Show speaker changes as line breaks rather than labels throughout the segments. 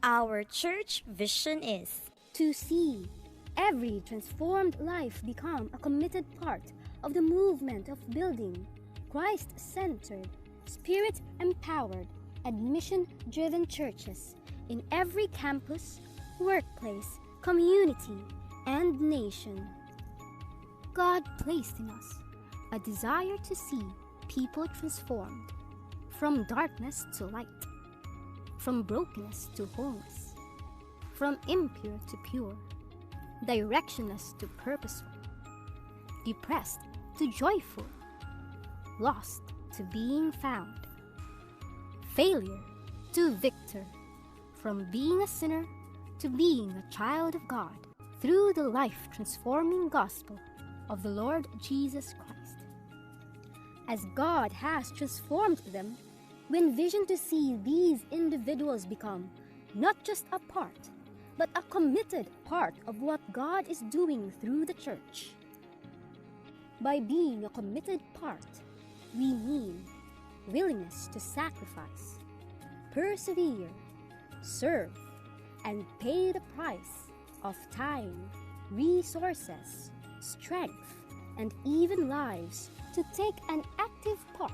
Our church vision is
to see every transformed life become a committed part of the movement of building Christ-centered, Spirit-empowered, and mission-driven churches in every campus, workplace, community, and nation. God placed in us a desire to see people transformed from darkness to light, from brokenness to wholeness, from impure to pure, directionless to purposeful, depressed to joyful, lost to being found, failure to victor, from being a sinner to being a child of God through the life-transforming gospel of the Lord Jesus Christ. As God has transformed them, we envision to see these individuals become not just a part, but a committed part of what God is doing through the church. By being a committed part, we mean willingness to sacrifice, persevere, serve, and pay the price of time, resources, strength, and even lives to take an active part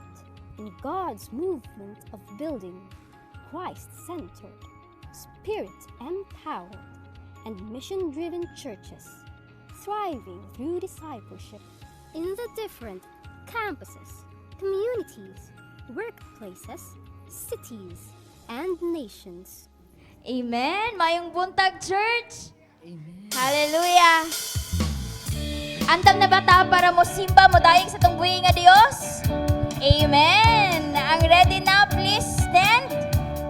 in God's movement of building Christ-centered, Spirit-empowered, and mission-driven churches, thriving through discipleship in the different campuses, communities, workplaces, cities, and nations.
Amen. Mayong buntag, church.
Amen.
Hallelujah. Andam na bata para mo simba mo daig sa tungbuhi nga Dios. Amen. Ang ready na, please stand.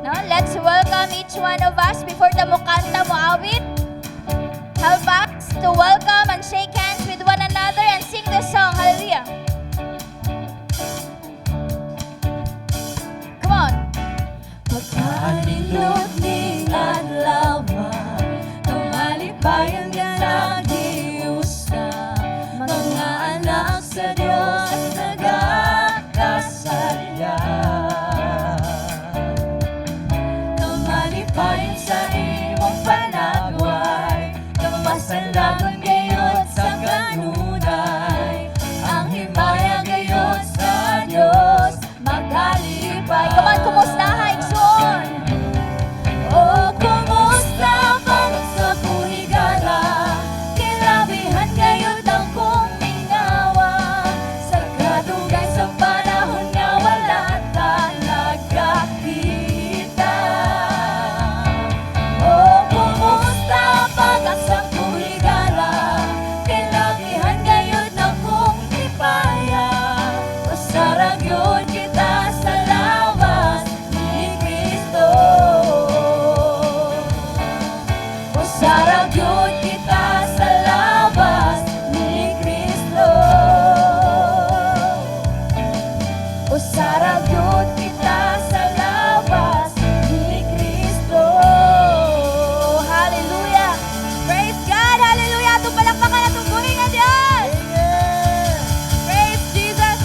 No, let's welcome each one of us before ta mo kanta mo awit. Help us to welcome and shake hands with one another and sing the song. Hallelujah. Come on.
Pagkaanindot ning adlawan, kamalipayan nga nagiusa, mga anak sa Diyos nagakasalya. Kamalipayan sa imong panagway, kamasandagon gayon sa kanunay, ang himaya gayon sa Diyos magalipay.
Come on, kumusta Haigson?
Oh, kumusta pag sa kuhigala? Kilabihan ngayon ang kong mingawa, sa kadugay sa panahon nga wala nagkakita. Oh, kumusta pag sa kuhigala? Kilabihan ngayon ang kong ipaya, usarag yun kita sa lawas ni Kristo. Usarag yun kita sa lawas ni Kristo. Usarag yun kita sa lawas ni Kristo.
Hallelujah. Praise God. Hallelujah. Itong palakpakan na itong buhay nga Diyos. Praise Jesus.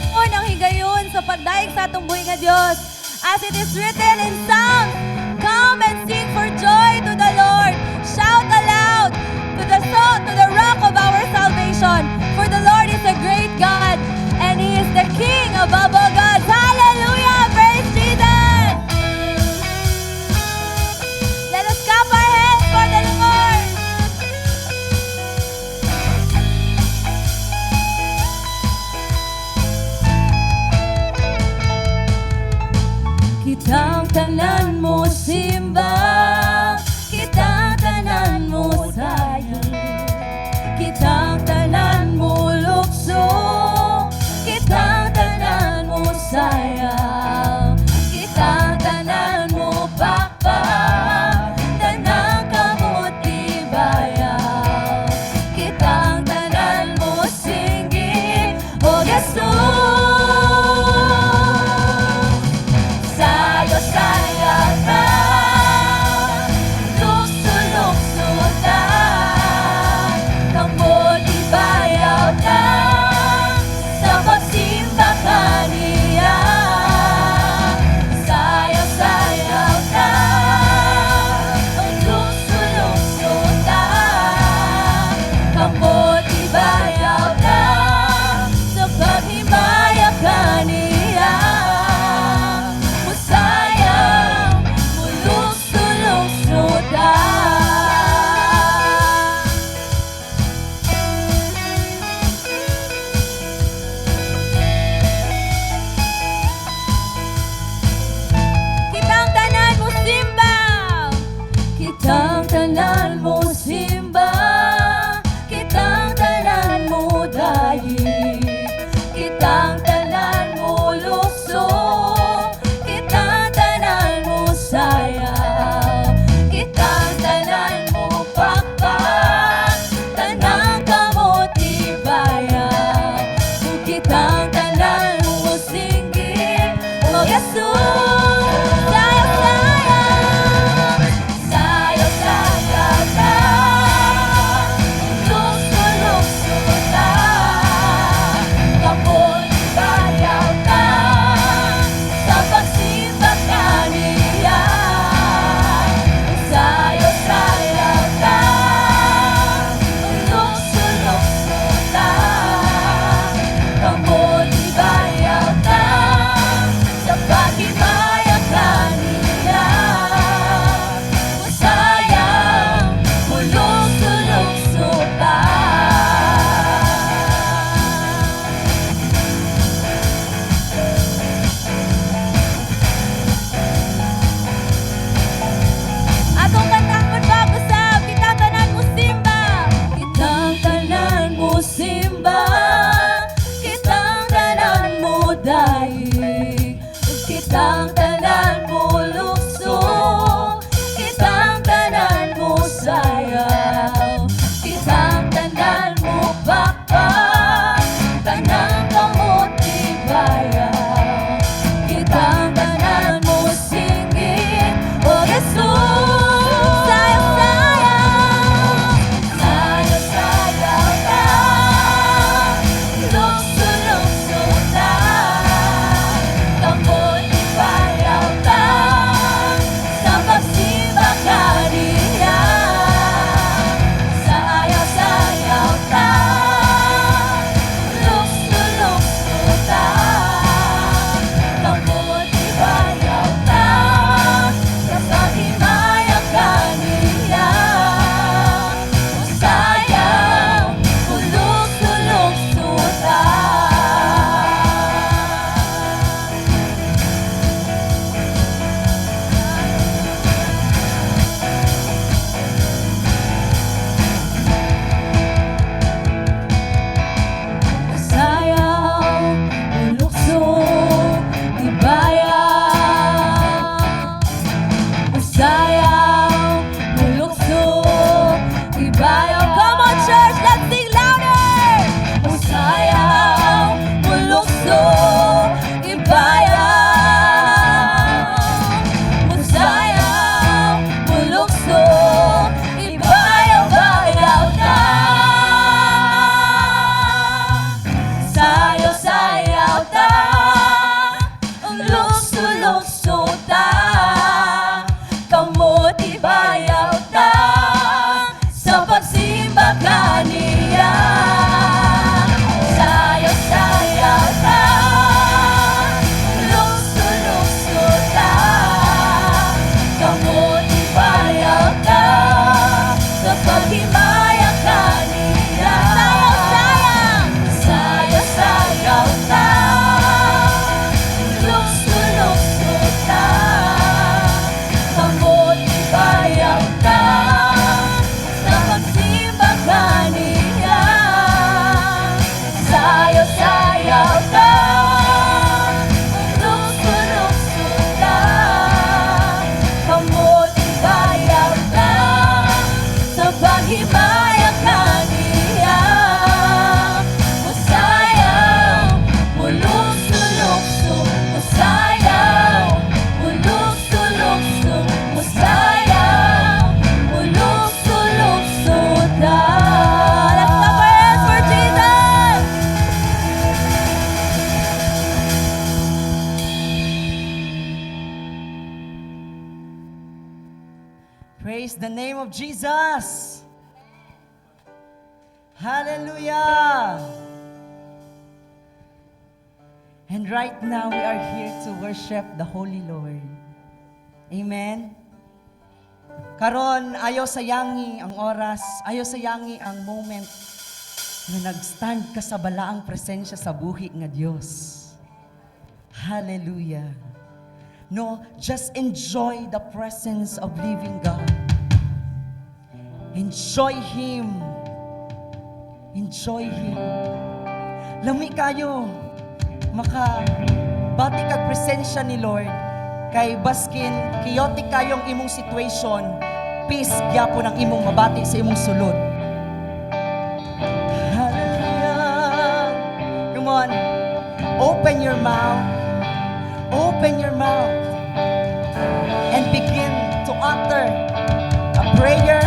Unang higayon sa pagdaig sa atong buhay nga Diyos. As it is written in Psalms, come and sing for joy to the Lord. Shout aloud to the rock of our salvation. For the Lord is a great God, and He is the King above all gods. Hallelujah! Praise Jesus! Let us clap our hands for the Lord. Kitang tanan himaya kaniya. Musayang, mulukso-lukso, musayang, mulukso-lukso, musayang, mulukso-lukso da. Let's clap our hands for Jesus!
Praise the name of Jesus. Hallelujah. And right now we are here to worship the Holy Lord. Amen. Karon, ayaw sayangi ang oras, ayaw sayangi ang moment na nag-stand ka sa balaang presensya sa buhi nga Diyos. Hallelujah. No, just enjoy the presence of living God. Enjoy Him. Enjoy Him. Lami kayo, makabati kag presensya ni Lord. Kay baskin, chaotic kayong imong situation, peace gyapon ang imong mabati sa imong sulod. Hallelujah. Come on. Open your mouth. Open your mouth. And begin to utter a prayer,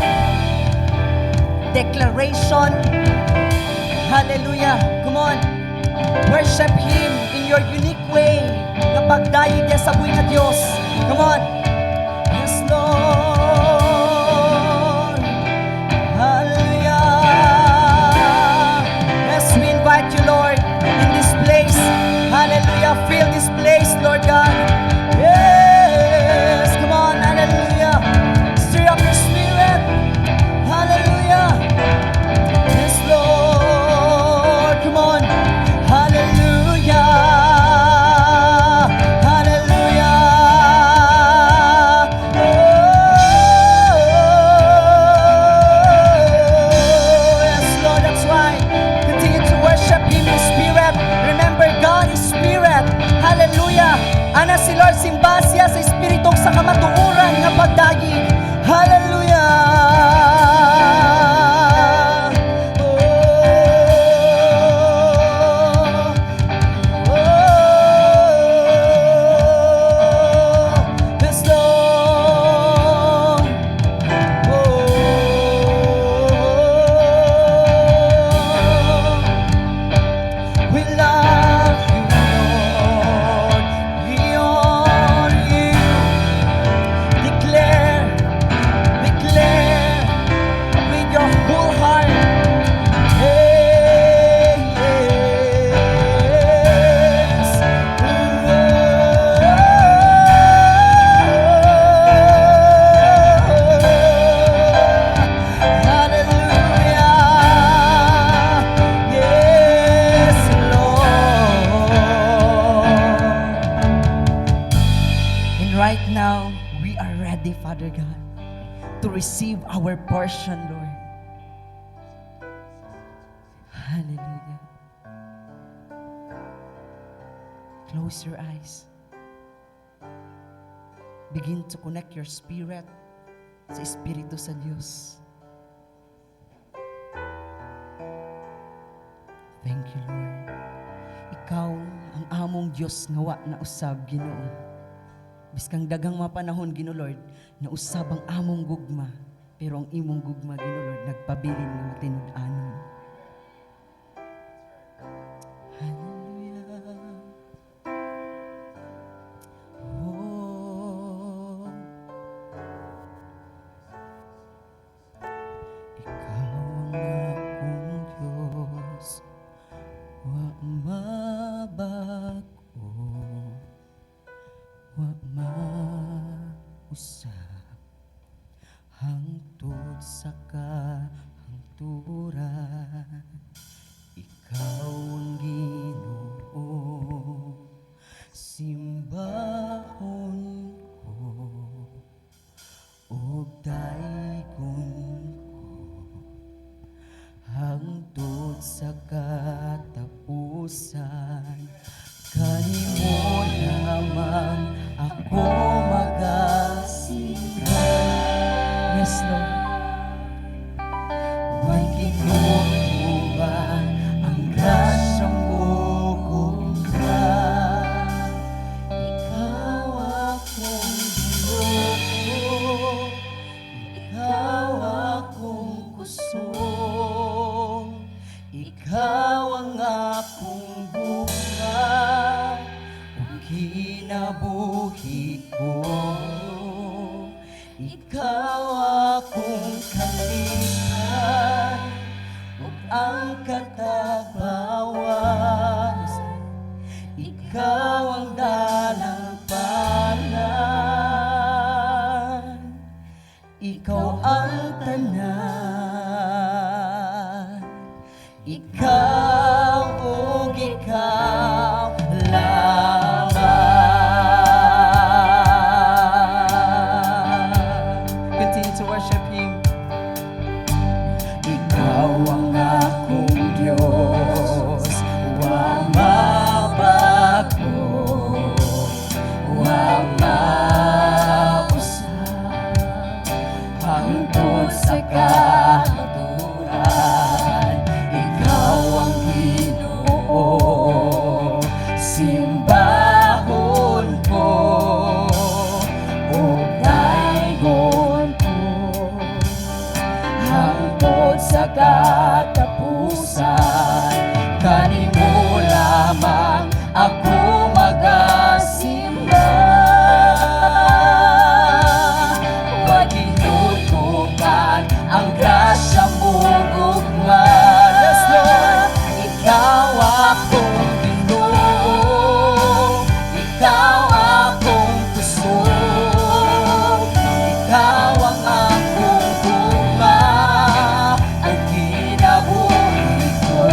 declaration. Hallelujah. Come on. Worship Him in your unique way. Kapag dahil niya sa buhay na Diyos. Come on. Yes, Lord. Hallelujah. Yes, we invite you, Lord, in this place. Hallelujah. Fill this place, Lord God. Yes. Come on. Hallelujah. Stir up your spirit. Hallelujah. Yes, Lord. Come on. Hallelujah. Hallelujah. Oh, yes, Lord, that's right. Continue to worship Him in spirit. Remember, God is spirit. Hallelujah. Ana si Lord simbasya sa espiritong sa kamatuoran nga pagdagig. Hallelujah. Right now, we are ready, Father God, to receive our portion, Lord. Hallelujah. Close your eyes. Begin to connect your spirit sa Espiritu sa Diyos. Thank you, Lord. Ikaw ang among Diyos nga wa na usab, Ginoo. Biskang dagang mapanahon, Ginoo Lord, na usab ang among gugma, pero ang imong gugma, Ginoo Lord, nagpabilin nga matinud-anon. Hallelujah. Oh, ikaw ang akong Diyos, wa mabago. Wa mausap hangtod sa kahangturan. Ikaw ang Ginoo, simbahon ko ug daygon ko hangtod sa katapusan. Kanimo lamang ako mag-asikan. Yes, Lord. hangtod sa katapusan. Kanimo lamang ako magasimba. Huwag inutukan ang grasya mo gugma. Yes, Lord. Ikaw akong Ginoo, ikaw akong kusog, ikaw ang akong gugma, ang kinabuhi ko.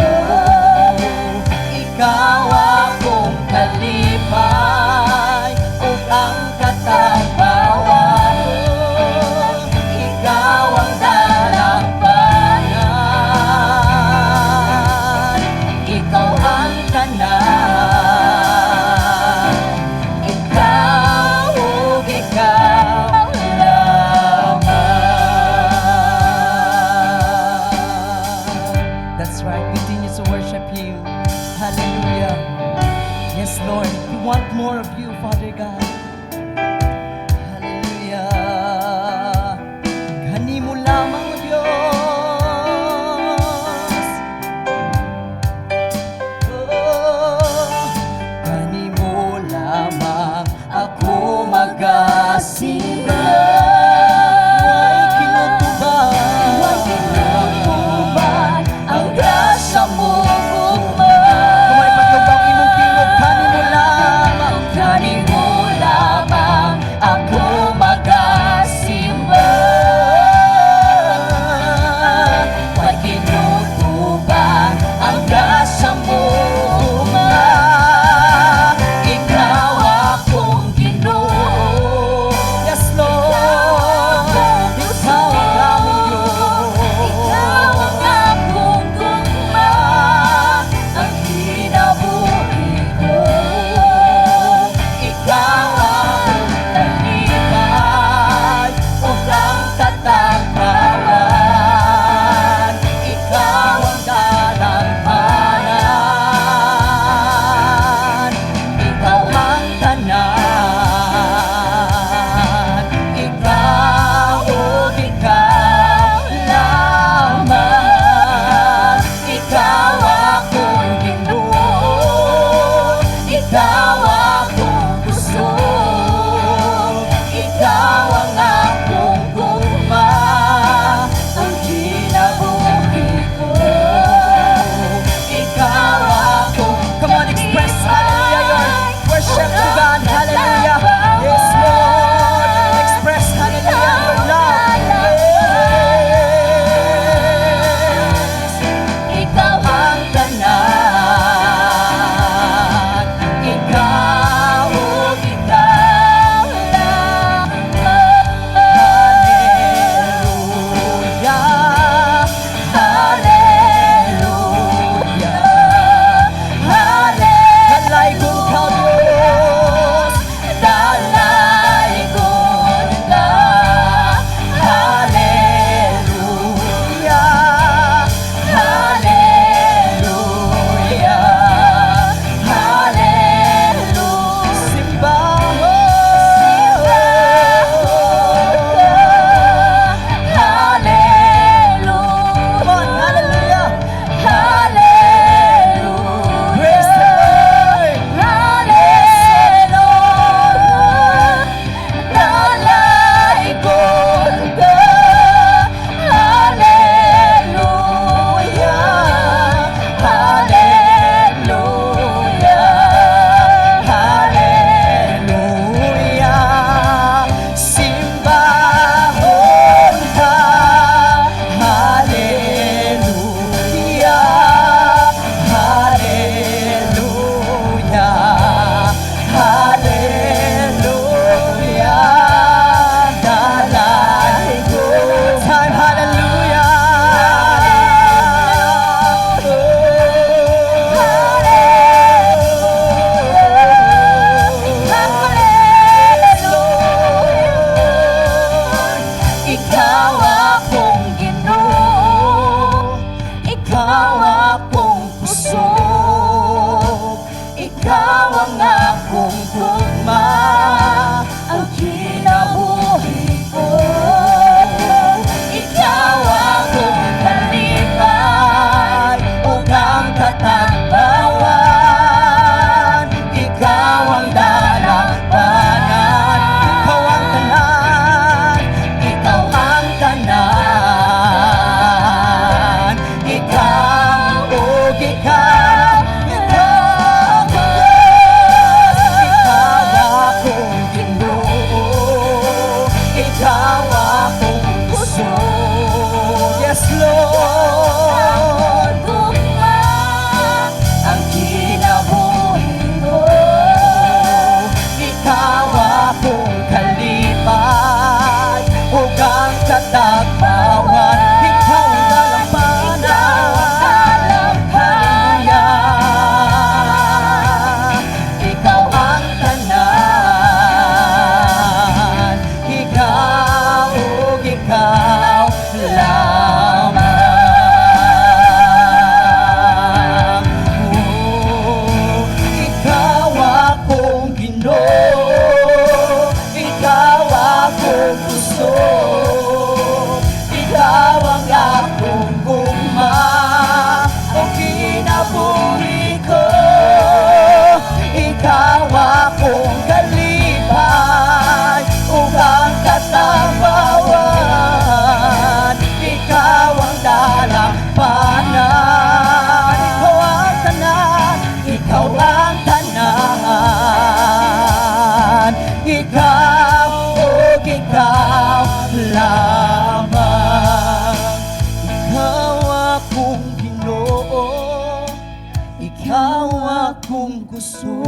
akong Ginoo, ikaw akong gusto.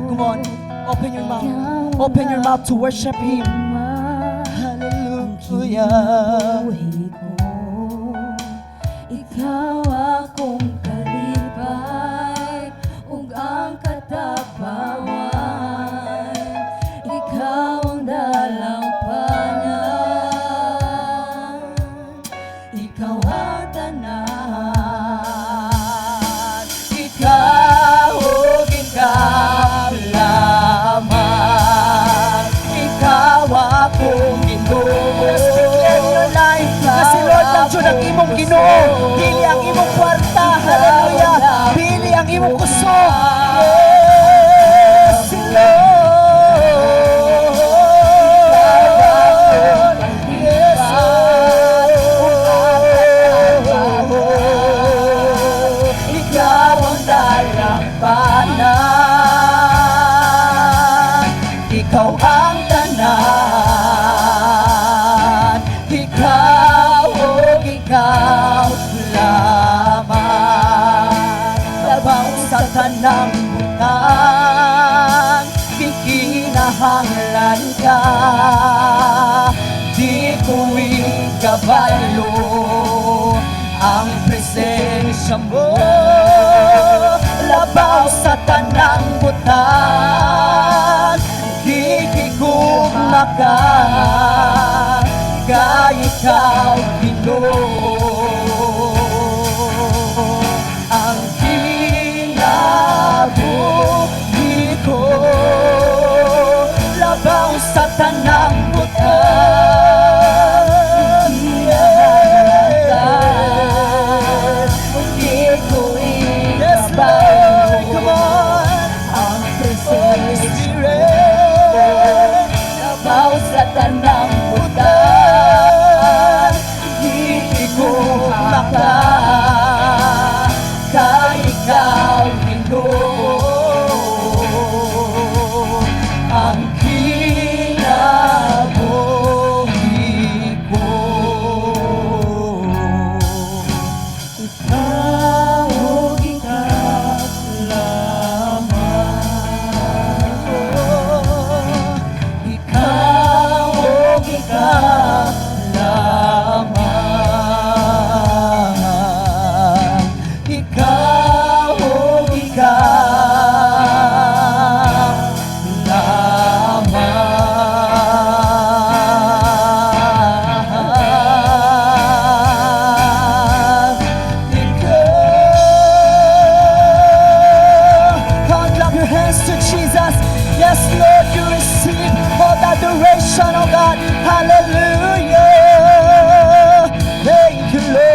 Come on, open your mouth. Open your mouth to worship Him. Hallelujah.
Ikaw akong kalipay, ug ang katapawan. Ikaw ang dalampanan, ikaw ang tanan.
Ikaw ug ikaw lamang, ikaw akong Ginoo. Let's declare your life na si Lord lang dyan ang imong Ginoo. Dili ang imong kwarta. Hallelujah. Dili ang imong kusog. Yes, si Lord. Yes, Lord. Ikaw ang dalampanan, ikaw ang tanan, ikaw ug ikaw lamang. Labaw sa tanang butang, gikinahanglan ka. Di ko'y kabalo ang presensya mo. Labaw sa tanang butang, gigigugma ka. Ka ikaw Ginoo, ang kinabuhi ko. Labaw sa tanang butang, hindi ko ikabalo. Come on, ang presensya mo. Labaw sa tanang butang, hindi ko maka. Ka ikaw Ginoo, ang kinabuhi ko. Ikaw ug ikaw lamang, ikaw ug ikaw lamang, ikaw ug ikaw lamang. Come on, clap your hands to Jesus. Yes, Lord, you receive all the adoration, oh God. Hallelujah. Thank you, Lord.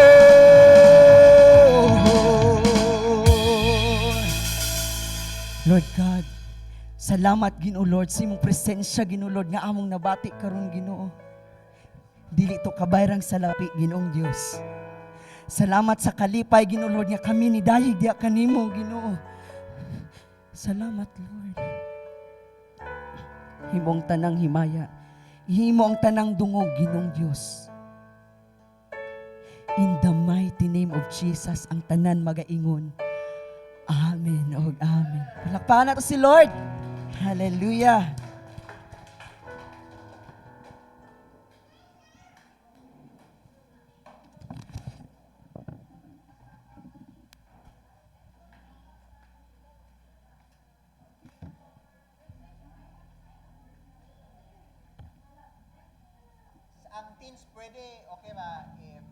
Lord God, salamat Ginoo Lord sa imong presensya Ginoo Lord nga among nabati karon Ginoo. Dili to kabayrang salapi Ginoong Dios. Salamat sa kalipay Ginoo Lord nga kami ni dayeg diha kanimo Ginoo. Salamat Lord. Himong tanang himaya, himo ang tanang dungog Ginoong Dios. In the mighty name of Jesus, ang tanan magaingon. Amen o amen. Palakpakan nato si Lord. Hallelujah.
Ang teens pwede, okay ba if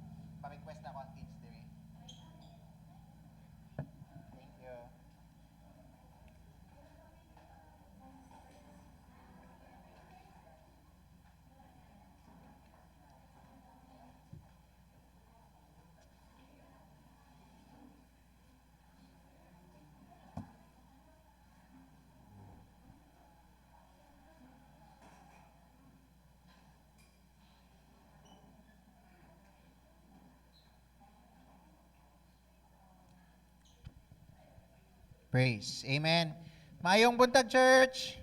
pa-request na ako ang teens din? Thank you. Praise. Amen. Mayong buntag, church.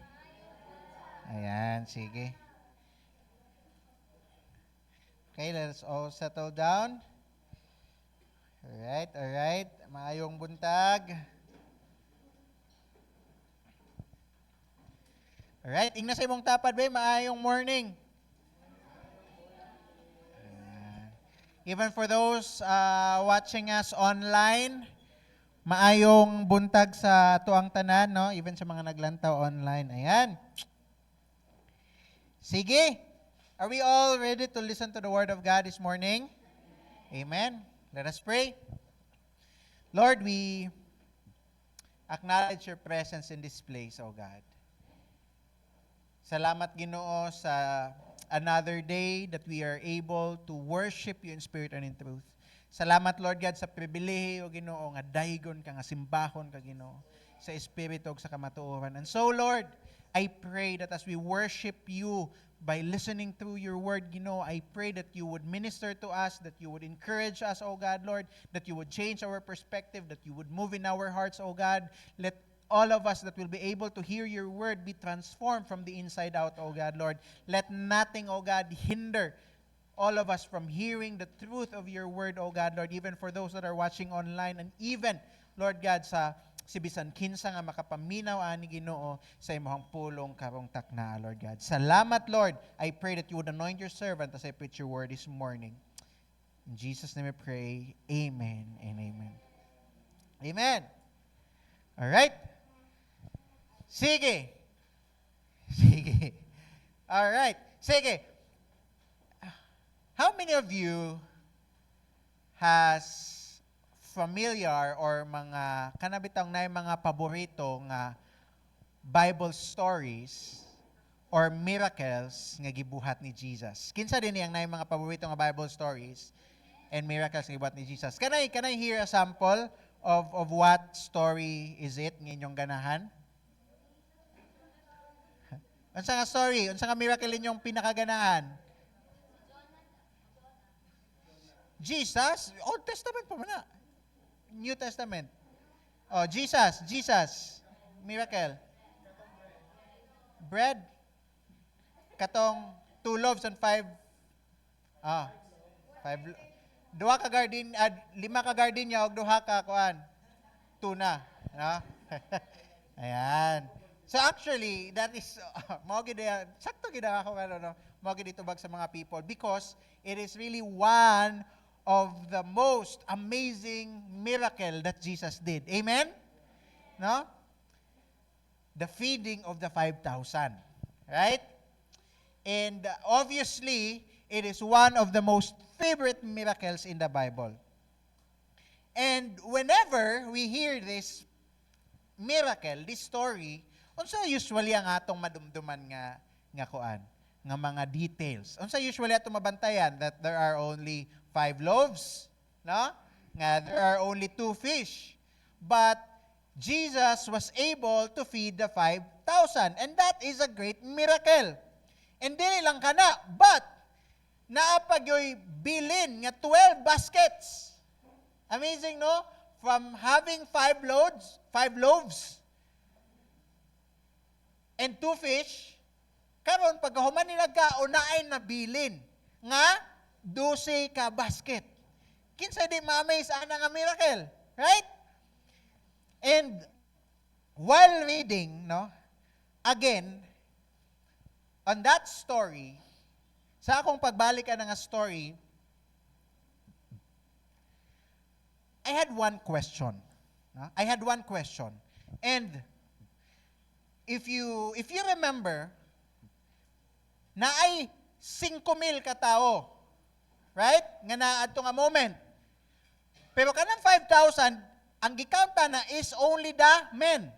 Ayan, sige. Okay, let's all settle down. Alright. Maayong buntag. Alright, ingna sa imong tapad ba, maayong morning. Even for those watching us online, maayong buntag sa tuang tanan, no? Even sa mga naglantaw online. Ayan. Sige. Are we all ready to listen to the Word of God this morning? Amen. Let us pray. Lord, we acknowledge your presence in this place, O God. Salamat, Ginoo, sa another day that we are able to worship you in spirit and in truth. Salamat, Lord God, sa pribilehiyo, Ginoo, nga daygon ka, nga simbahon ka, Ginoo, sa espiritu ug sa kamatuoran. And so, Lord, I pray that as we worship you by listening through your word, Ginoo, I pray that you would minister to us, that you would encourage us, O God, Lord, that you would change our perspective, that you would move in our hearts, O God. Let all of us that will be able to hear your word be transformed from the inside out, O God, Lord. Let nothing, O God, hinder all of us from hearing the truth of your word, O God, Lord, even for those that are watching online, and even, Lord God, sa si bisan kinsa nga makapaminaw ani Ginoo sa imong pulong karong takna, Lord God. Salamat, Lord. I pray that you would anoint your servant as I preach your word this morning. In Jesus' name I pray. Amen and amen. Amen. All right. Sige. All right. Sige. How many of you has familiar or mga kanabitang na mga paborito nga Bible stories or miracles nga gibuhat ni Jesus? Kinsa din yang na mga paborito nga Bible stories and miracles nga gibuhat ni Jesus? Can I hear a sample of what story is it nga inyong ganahan? Unsa nga story? Unsa nga miracle inyong pinakaganahan? Jesus? Old Testament pa man na. New Testament. Oh, Jesus. Miracle. Bread. Katong 2 loaves and 5. 5. 2 ka garden, 5 ka gardenia og 2 ka kuan. Tuna, no? Ayan. So actually, that is mao gid sakto gid ako no. Mao gid itubag sa mga people because it is really one of the most amazing miracle that Jesus did. Amen? No? The feeding of the 5,000. Right? And obviously, it is one of the most favorite miracles in the Bible. And whenever we hear this miracle, this story, unsa usually ang atong madumduman nga kuan, nga mga details. Unsa usually atong mabantayan that there are only 5 loaves, no? Nga there are only 2 fish. But Jesus was able to feed the 5,000, and that is a great miracle. And dili lang kana, but naapagyoy bilin nga 12 baskets. Amazing, no? From having 5 loaves and 2 fish, karon pagkahuman nila kaunay na bilin nga 12 ka basket. Kinsa di ma-amaze ana nga miracle, right? And while reading, no, again, on that story, sa akong pagbalik nga story, I had one question. No? I had one question. And if you remember, na ay 5,000 ka tao, right? Nga na adto nga moment. Pero kanang 5,000, ang gikaunta na is only the men.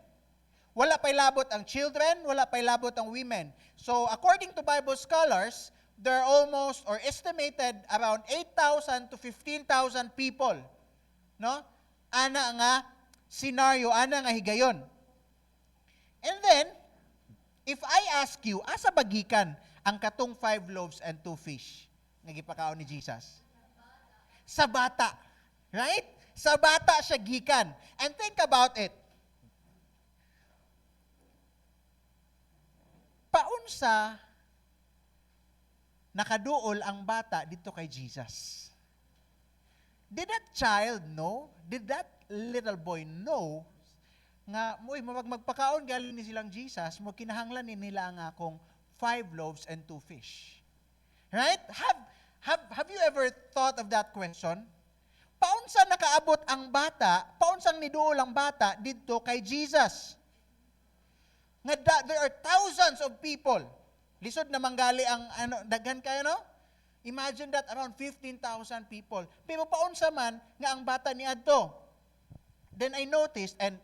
Wala pa'y labot ang children, wala pa'y labot ang women. So according to Bible scholars, there are almost or estimated around 8,000 to 15,000 people. No? Ana nga scenario, ana nga higayon. And then, if I ask you, asa bagikan ang katong 5 loaves and 2 fish nga gipakaon ni Jesus? Sa bata. Right? Sa bata siya gikan. And think about it. Paunsa nakaduol ang bata dito kay Jesus? did that child know? Did that little boy know nga magpakaon galing ni silang Jesus, mo kinahanglan ni nila nga akong 5 loaves and 2 fish. Right? Have you ever thought of that question? Paunsa nakaabot ang bata, paunsang niduol ang bata didto kay Jesus? There are thousands of people. Lisod na manggali ang daghan kayo, no? Imagine that around 15,000 people. Pero paunsa man nga ang bata ni adto. Then I noticed, and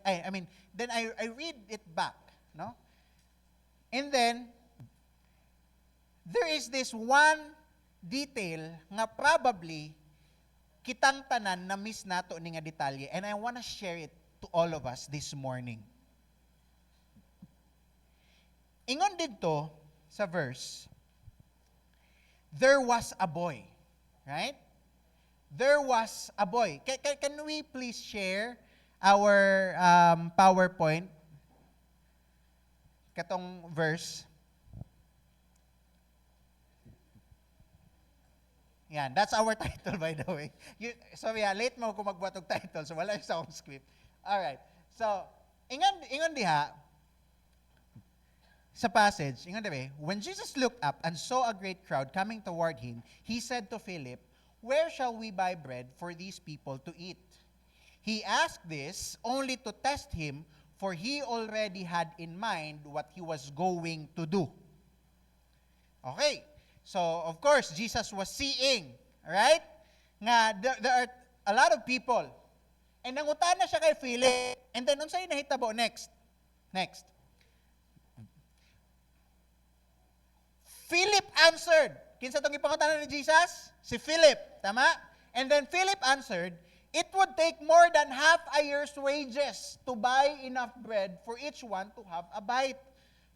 then I read it back, no? And then, there is this one detail nga probably kitang tanan na miss nato ni nga detalye, and I want to share it to all of us this morning. Ingon dito sa verse, there was a boy, right? There was a boy. Can we please share our PowerPoint? Katong verse. Yan, that's our title, by the way. Late mo kung magbuhat og title, so wala yung sa akong script. Alright, so, ingon diha, sa passage, ingon diba, when Jesus looked up and saw a great crowd coming toward him, he said to Philip, where shall we buy bread for these people to eat? He asked this only to test him, for he already had in mind what he was going to do. Okay. So, of course, Jesus was seeing, right? Nga, there are a lot of people. And nangutan na siya kay Philip. And then, unsay nahitabo next? Next. Philip answered. Kinsa tong ipangutanan ni Jesus? Si Philip. Tama? And then Philip answered, it would take more than half a year's wages to buy enough bread for each one to have a bite.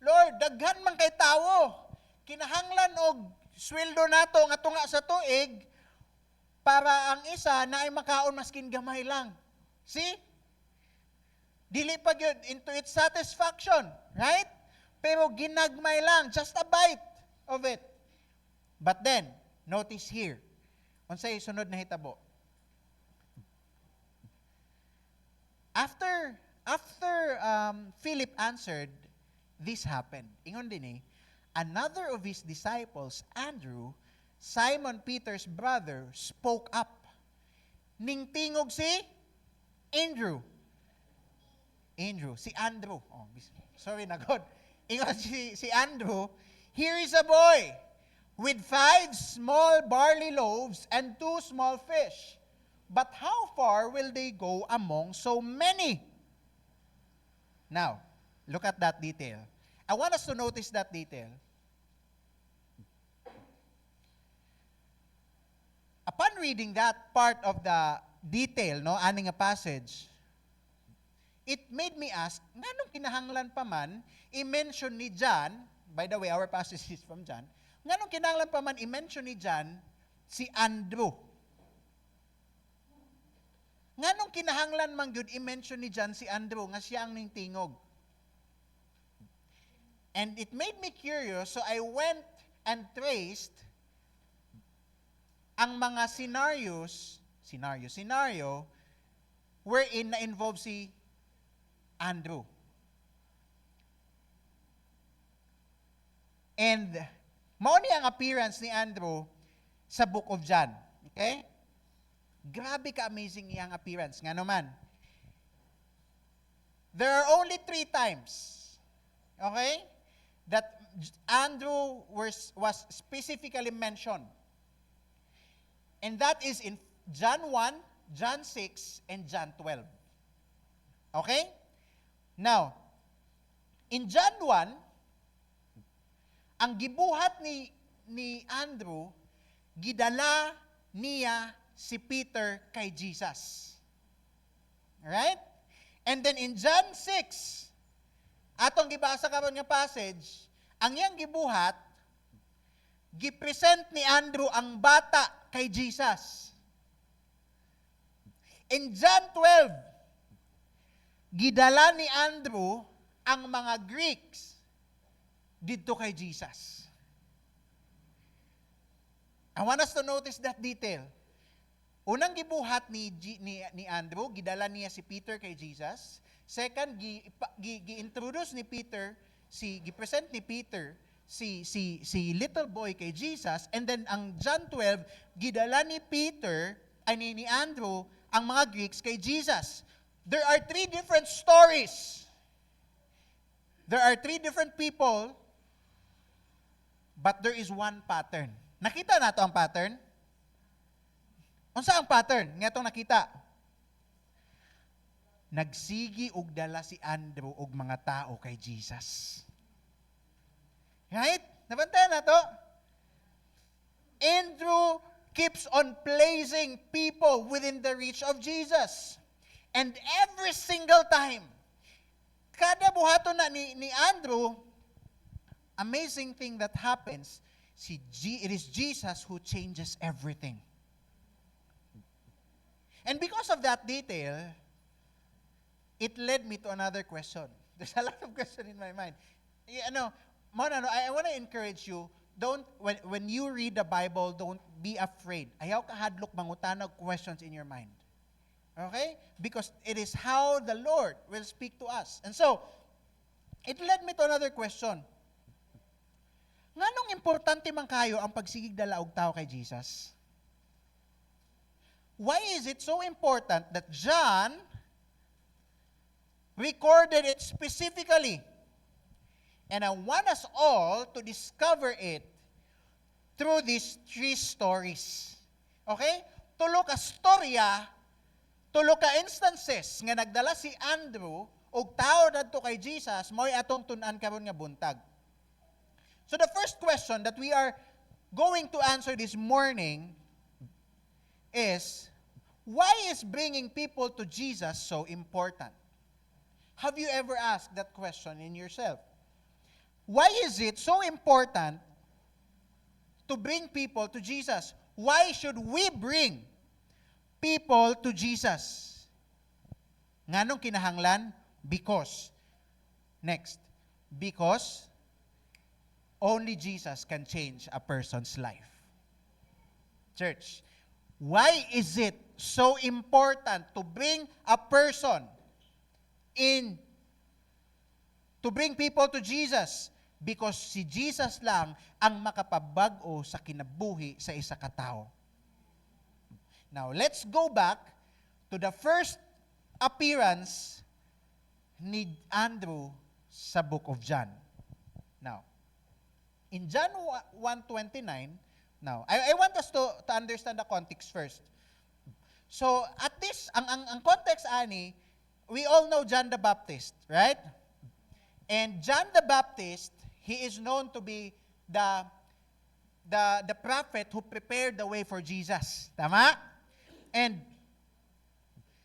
Lord, daghan man kay tawo. Kinahanglan og sweldo nato nga tunga sa tuig para ang isa na ay makaon maskin gamay lang. See? Dili pa gyud into its satisfaction, right? Pero ginagmay lang, just a bite of it. But then, notice here, unsay sunod na hitabo. After Philip answered, this happened. Ingon din another of his disciples, Andrew, Simon Peter's brother, spoke up. Ning tingog si Andrew. Si Andrew. Oh, sorry na God. Ingon si Andrew, here is a boy with 5 small barley loaves and 2 small fish. But how far will they go among so many? Now, look at that detail. I want us to notice that detail. Upon reading that part of the detail, no, aning a passage, it made me ask, nganong kinahanglan pa man i-mention ni John, by the way, our passage is from John, nganong kinahanglan pa man i-mention ni John si Andrew? Nganong kinahanglan man gyud i-mention ni John si Andrew nga siya ang tingog? And it made me curious, so I went and traced ang mga scenario wherein na-involve si Andrew. And mao ni ang appearance ni Andrew sa Book of John. Okay? Grabe ka-amazing iyang appearance. Nga naman, there are only 3 times, okay, that Andrew was specifically mentioned. And that is in John 1, John 6, and John 12. Okay? Now, in John 1, ang gibuhat ni Andrew, gidala niya si Peter kay Jesus. Alright? And then in John 6, atong gibasa karon nga passage, ang iyang gibuhat, gipresent ni Andrew ang bata kay Jesus. In John 12, gidala ni Andrew ang mga Greeks dito kay Jesus. I want us to notice that detail. Unang gibuhat ni Andrew, gidala niya si Peter kay Jesus. Second, gi-introduce ni Peter, gi-present ni Peter si little boy kay Jesus. And then ang John 12, gidala ni ni Andrew ang mga Greeks kay Jesus. There are three different stories. There are three different people, but there is one pattern. Nakita nato ang pattern? Unsa ang pattern? Nga itong nakita. Nagsigi og dala si Andrew og mga tao kay Jesus. Right? Nabantayan na to? Andrew keeps on placing people within the reach of Jesus. And every single time, kada buhaton na ni Andrew, amazing thing that happens, it is Jesus who changes everything. And because of that detail, it led me to another question. There's a lot of questions in my mind. I want to encourage you, when you read the Bible, don't be afraid. Ayaw ka hadlok mangutanag questions in your mind. Okay? Because it is how the Lord will speak to us. And so, it led me to another question. Nganong importante man kayo ang pagsigig dala og tao kay Jesus? Why is it so important that John recorded it specifically? And I want us all to discover it through these three stories. Okay? Tulo ka storya, tulo ka instances nga nagdala si Andrew og tao dadto kay Jesus, mo'y atong tun-an karon nga buntag. So the first question that we are going to answer this morning is, why is bringing people to Jesus so important? Have you ever asked that question in yourself? Why is it so important to bring people to Jesus? Why should we bring people to Jesus? Nganong kinahanglan? Because. Next. Because only Jesus can change a person's life. Church, why is it so important to bring a person to bring people to Jesus? Because si Jesus lang ang makapabag-o sa kinabuhi sa isa ka tao. Now, let's go back to the first appearance ni Andrew sa book of John. Now, in John 1:29, now, I want us to understand the context first. So, at this, ang context ani, we all know John the Baptist, right? And John the Baptist, he is known to be the prophet who prepared the way for Jesus. Tama? And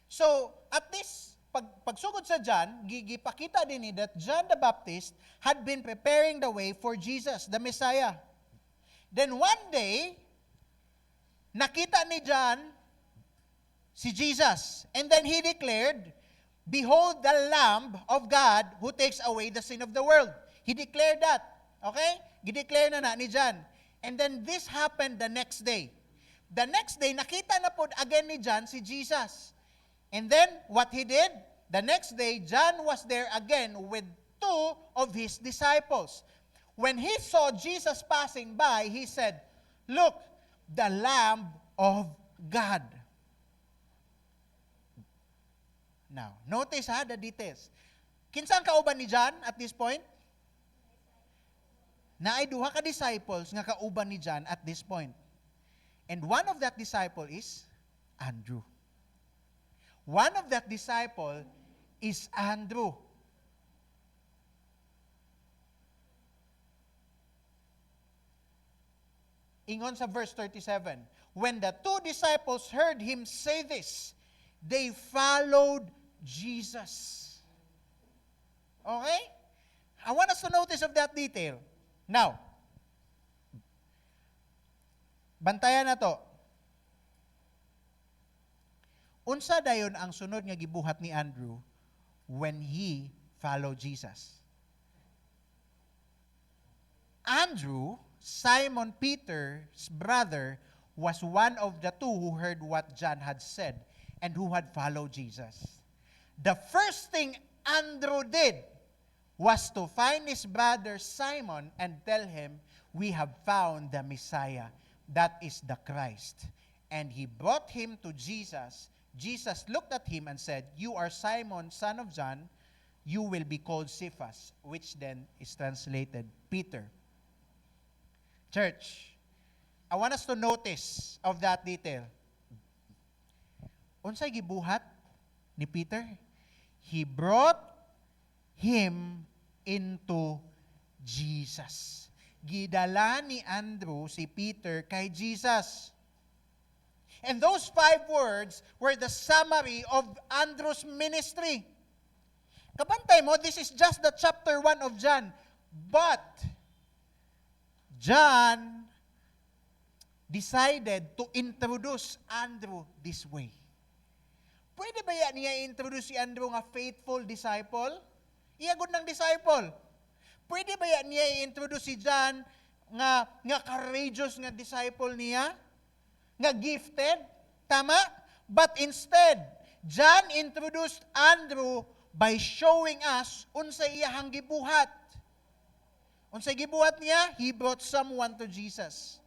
so, at this, pagsugod sa John, gipakita din ni that John the Baptist had been preparing the way for Jesus, the Messiah. Then one day, nakita ni John si Jesus. And then he declared, "Behold the Lamb of God who takes away the sin of the world." He declared that. Okay? Gideclare na ni John. And then this happened the next day. The next day, nakita na po again ni John si Jesus. And then, what he did, the next day, John was there again with two of his disciples. When he saw Jesus passing by, he said, "Look, the Lamb of God." Now, notice the details. Kinsang kauban ni John at this point? Naay duha ka disciples nga kauban ni John at this point. And one of that disciple is Andrew. One of that disciple is Andrew. Ingon sa verse 37, when the two disciples heard him say this, they followed Jesus. Okay? I want us to notice of that detail. Now, bantayan na to. Unsa dayon ang sunod nga gibuhat ni Andrew when he followed Jesus? Andrew, Simon Peter's brother, was one of the two who heard what John had said and who had followed Jesus. The first thing Andrew did was to find his brother Simon and tell him, "We have found the Messiah, that is the Christ." And he brought him to Jesus. Jesus looked at him and said, "You are Simon, son of John. You will be called Cephas," which then is translated Peter. Church, I want us to notice of that detail. Unsay gibuhat ni Peter? He brought him into Jesus. Gidala ni Andrew si Peter kay Jesus. And those 5 words were the summary of Andrew's ministry. Kabantay mo, this is just the chapter 1 of John. But John decided to introduce Andrew this way. Pwede ba yan niya i-introduce si Andrew nga faithful disciple? Iyagod ng disciple. Pwede ba yan niya i-introduce si John nga courageous nga disciple niya? Nga gifted? Tama? But instead, John introduced Andrew by showing us unsay iyahang gibuhat. Unsay gibuhat niya? He brought someone to Jesus.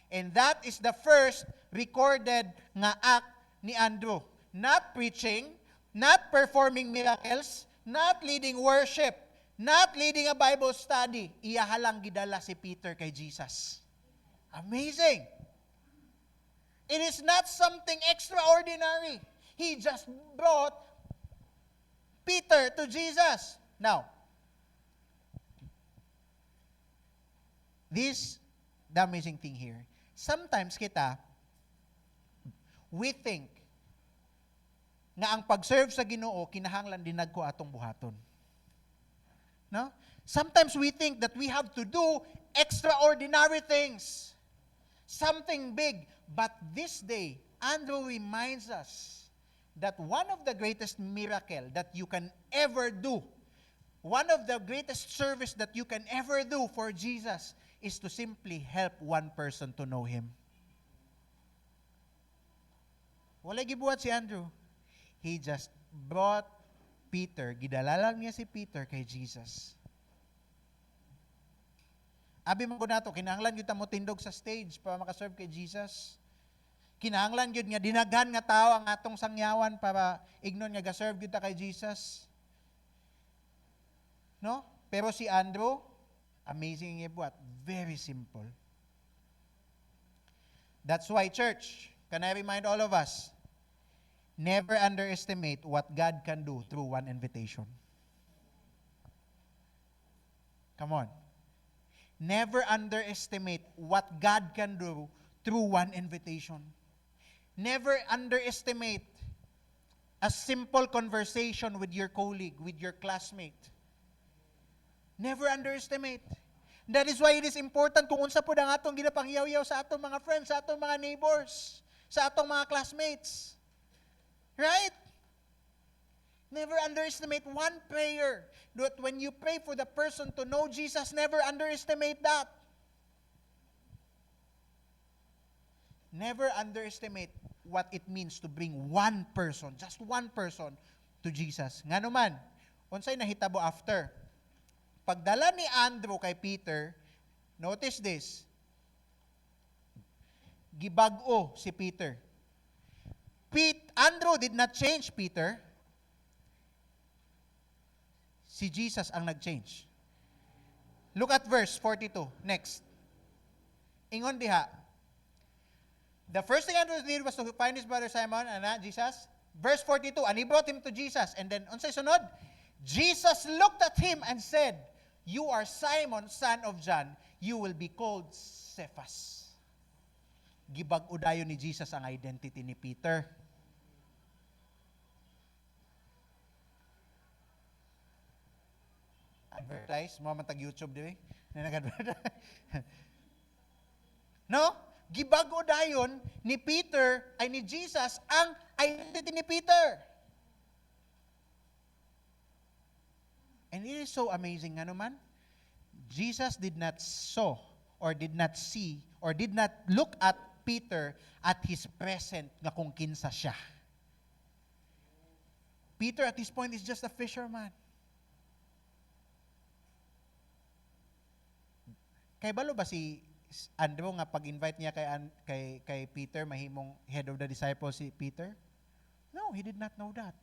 And that is the first recorded nga act ni Andrew. Not preaching, not performing miracles, not leading worship, not leading a Bible study. Iyahalang gidala si Peter kay Jesus. Amazing! It is not something extraordinary. He just brought Peter to Jesus. Now, the amazing thing here, sometimes we think nga ang pag-serve sa Ginoo kinahanglan dinagko atong buhaton. No? Sometimes we think that we have to do extraordinary things, something big. But this day, Andrew reminds us that one of the greatest miracle that you can ever do, one of the greatest service that you can ever do for Jesus is to simply help one person to know Him. Wala gibuhat si Andrew. He just brought Peter, gidala lang niya si Peter kay Jesus. Abi man ko nato, kinahanglan gyud ta mo tindog sa stage para makaserve kay Jesus. Kinahanglan gyud nga dinaghan nga tao ang atong sangyawan para ignon nga ga-serve gyud ta kay Jesus. No? Pero si Andrew, amazing nga buhat, very simple. That's why, church, can I remind all of us, never underestimate what God can do through one invitation. Come on. Never underestimate what God can do through one invitation. Never underestimate a simple conversation with your colleague, with your classmate. Never underestimate. That is why it is important kung unsa po ang atong ginapangyaw-yaw sa atong mga friends, sa atong mga neighbors, sa atong mga classmates. Right? Never underestimate one prayer. That when you pray for the person to know Jesus, never underestimate that. Never underestimate what it means to bring one person, just one person, to Jesus. Nga naman, unsay nahitabo after. Pagdala ni Andrew kay Peter, notice this, gibag-o si Peter. Andrew did not change Peter. Si Jesus ang nag-change. Look at verse 42. Next. Ingon diha. The first thing Andrew did was to find his brother Simon and Jesus. Verse 42, and he brought him to Jesus. And then, unsay sunod? Jesus looked at him and said, "You are Simon, son of John. You will be called Cephas." Gibag-o dayon ni Jesus ang identity ni Peter. Advertise, mo man tag YouTube di na nag-advertise. No? Gibag-o dayon ni Peter ay ni Jesus ang identity ni Peter. And it is so amazing nga naman. Jesus did not saw or did not see or did not look at Peter at his present nga kung kinsa siya. Peter at this point is just a fisherman. Kay balo ba si Andrew nga pag-invite niya kay Peter, mahimong head of the disciples si Peter? No, he did not know that.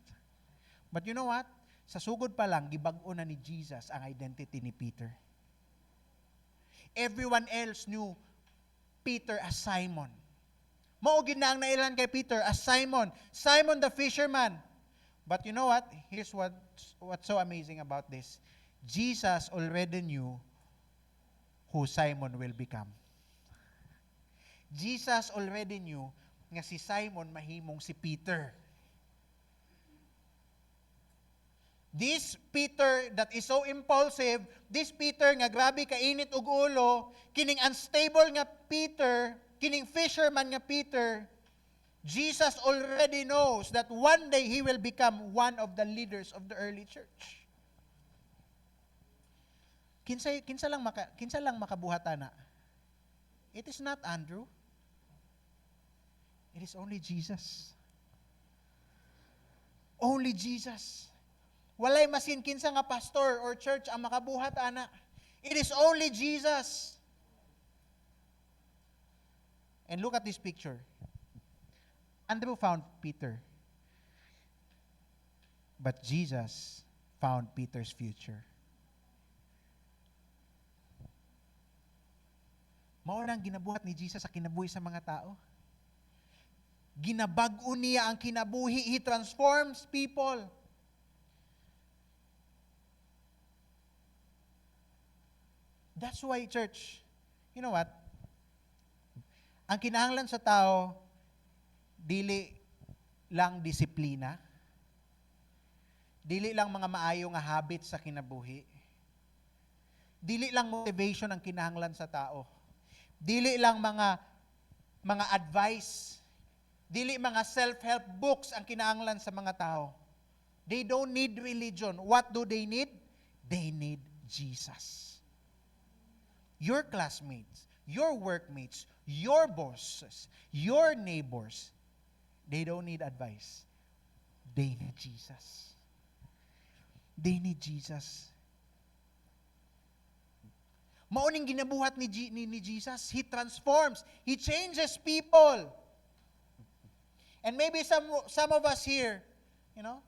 But you know what? Sa sugod pa lang, gibag-o na ni Jesus ang identity ni Peter. Everyone else knew Peter as Simon. Maugid na ang nailan kay Peter as Simon. Simon the fisherman. But you know what? Here's what's so amazing about this. Jesus already knew who Simon will become. Jesus already knew nga si Simon mahimong si Peter. This Peter that is so impulsive, this Peter nga grabe kainit og ulo, kining unstable nga Peter, kining fisherman nga Peter, Jesus already knows that one day he will become one of the leaders of the early church. Kinsa lang makabuhatana. It is not Andrew. It is only Jesus. Only Jesus. Walay masin kinsa nga pastor or church ang makabuhatana. It is only Jesus. And look at this picture. Andrew found Peter. But Jesus found Peter's future. Mao nang ginabuhat ni Jesus sa kinabuhi sa mga tao. Ginabag-o niya ang kinabuhi. He transforms people. That's why, church, you know what? Ang kinahanglan sa tao, dili lang disiplina, dili lang mga maayo nga habits sa kinabuhi, dili lang motivation ang kinahanglan sa tao, dili lang mga advice, dili mga self-help books ang kinahanglan sa mga tao. They don't need religion. What do they need? They need Jesus. Your classmates, your workmates, your bosses, your neighbors, they don't need advice. They need Jesus. They need Jesus. Mauning ginabuhat ni Jesus, He transforms. He changes people. And maybe some of us here, you know,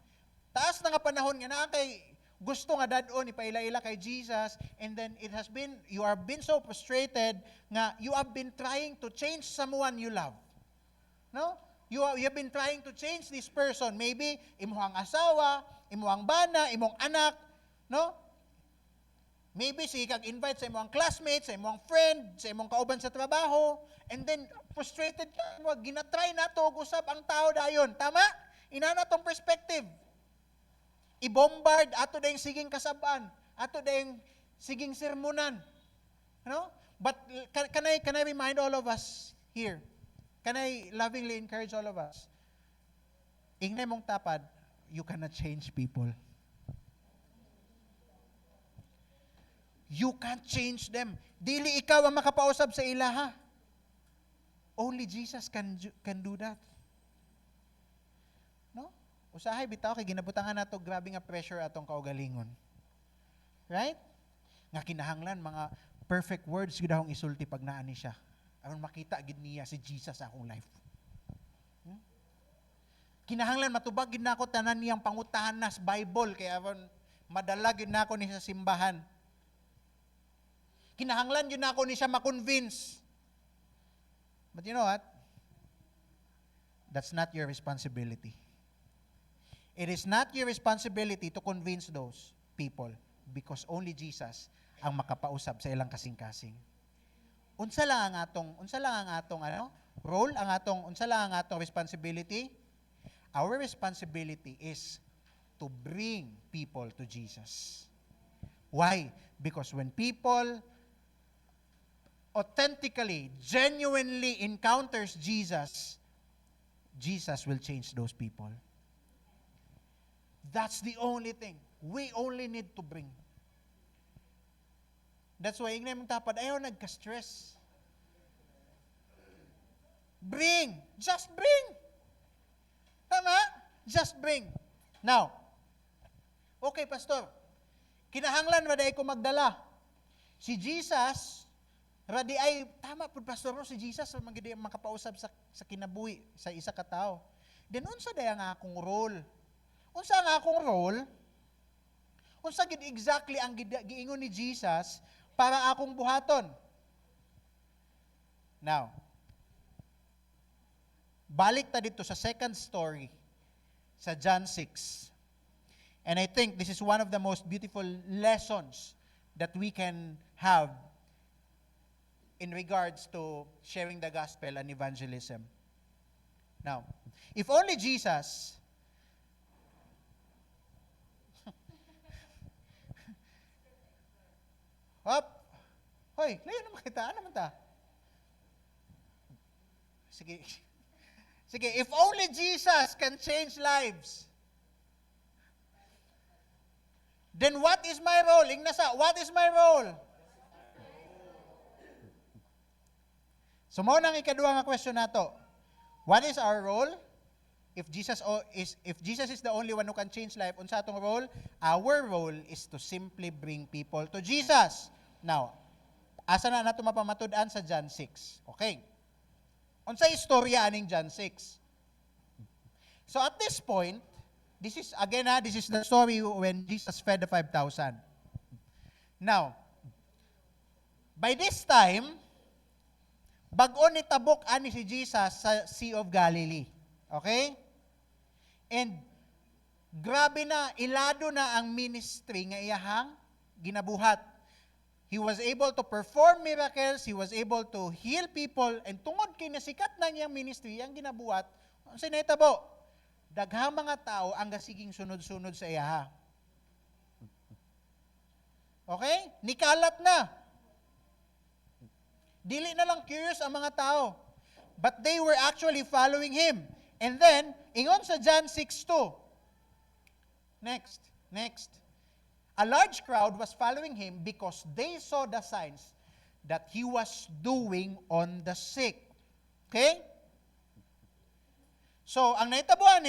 taas na nga panahon nga na kay gusto nga dadon ipaila-ila kay Jesus, and then you have been so frustrated nga you have been trying to change someone you love. No? You have been trying to change this person. Maybe imuhang asawa, imuhang bana, imong anak, no? Maybe kag invite sa imong classmates, sa imong friend, sa imong kauban sa trabaho, and then frustrated ka, ginatry na to usab ang tao dayon. Tama? Inana tong perspective. I-bombard ato dayong siging kasaban, ato dayong siging sermonan. No? But can I remind all of us here? Can I lovingly encourage all of us? Ingnay mong tapad, you cannot change people. You can't change them. Dili ikaw ang makapausab sa ilaha. Only Jesus can do that. No? Usahay bitaw kay ginabutangan nato grabe nga pressure atong kaugalingon. Right? Nga kinahanglan mga perfect words gid akong isulti pag naa ni siya. Aron makita gid niya si Jesus sa akong life. Kinahanglan matubag gid nako tanan niyang pangutahan na sa Bible kay aron madala gid nako ni sa simbahan. Kinahanglan yun ako ni siya ma-convince. But you know what? That's not your responsibility. It is not your responsibility to convince those people because only Jesus ang makapausab sa ilang kasing-kasing. Unsa lang ang atong role, unsa lang ang atong responsibility? Our responsibility is to bring people to Jesus. Why? Because when people authentically, genuinely encounters Jesus, Jesus will change those people. That's the only thing. We only need to bring. That's why ingnay mong tapad, ayaw nagka-stress. Bring. Just bring. Tama? Just bring. Now, okay, Pastor. Kinahanglan ba ko magdala? Si Jesus, radi ay, tama po, Pastor, no? Si Jesus, magiging makapausap sa kinabuhi, sa isa ka tao. Then, unsa day ang akong role? Unsa ang akong role? Unsa gid exactly ang giingon ni Jesus para akong buhaton? Now, balik ta dito sa second story, sa John 6. And I think this is one of the most beautiful lessons that we can have in regards to sharing the gospel and evangelism. Now, if only Jesus Hop. Hoy, layo naman kita. Ano naman ta? Sige. Sige, if only Jesus can change lives, then what is my role? Ingnasa, what is my role? So, mo nang ikaduha nga question nato. What is our role? If Jesus is the only one who can change life, unsa atong role? Our role is to simply bring people to Jesus. Now, asa na nato mapamatud-an sa John 6. Okay. Unsa istorya aning John 6? So at this point, this is the story when Jesus fed the 5,000. Now, by this time, bag-o ni tabok ani si Jesus sa Sea of Galilee. Okay? And grabe na, ilado na ang ministry nga iyahang ginabuhat. He was able to perform miracles, he was able to heal people, and tungod kay nasikat na niyang ministry, ang ginabuhat, ang sinetabo, daghang mga tao ang gasiging sunod-sunod sa iyaha. Okay? Nikalat na. Dili na lang curious ang mga tao. But they were actually following Him. And then, ingon sa John 6:2. Next. A large crowd was following Him because they saw the signs that He was doing on the sick. Okay? So, ang naitabuan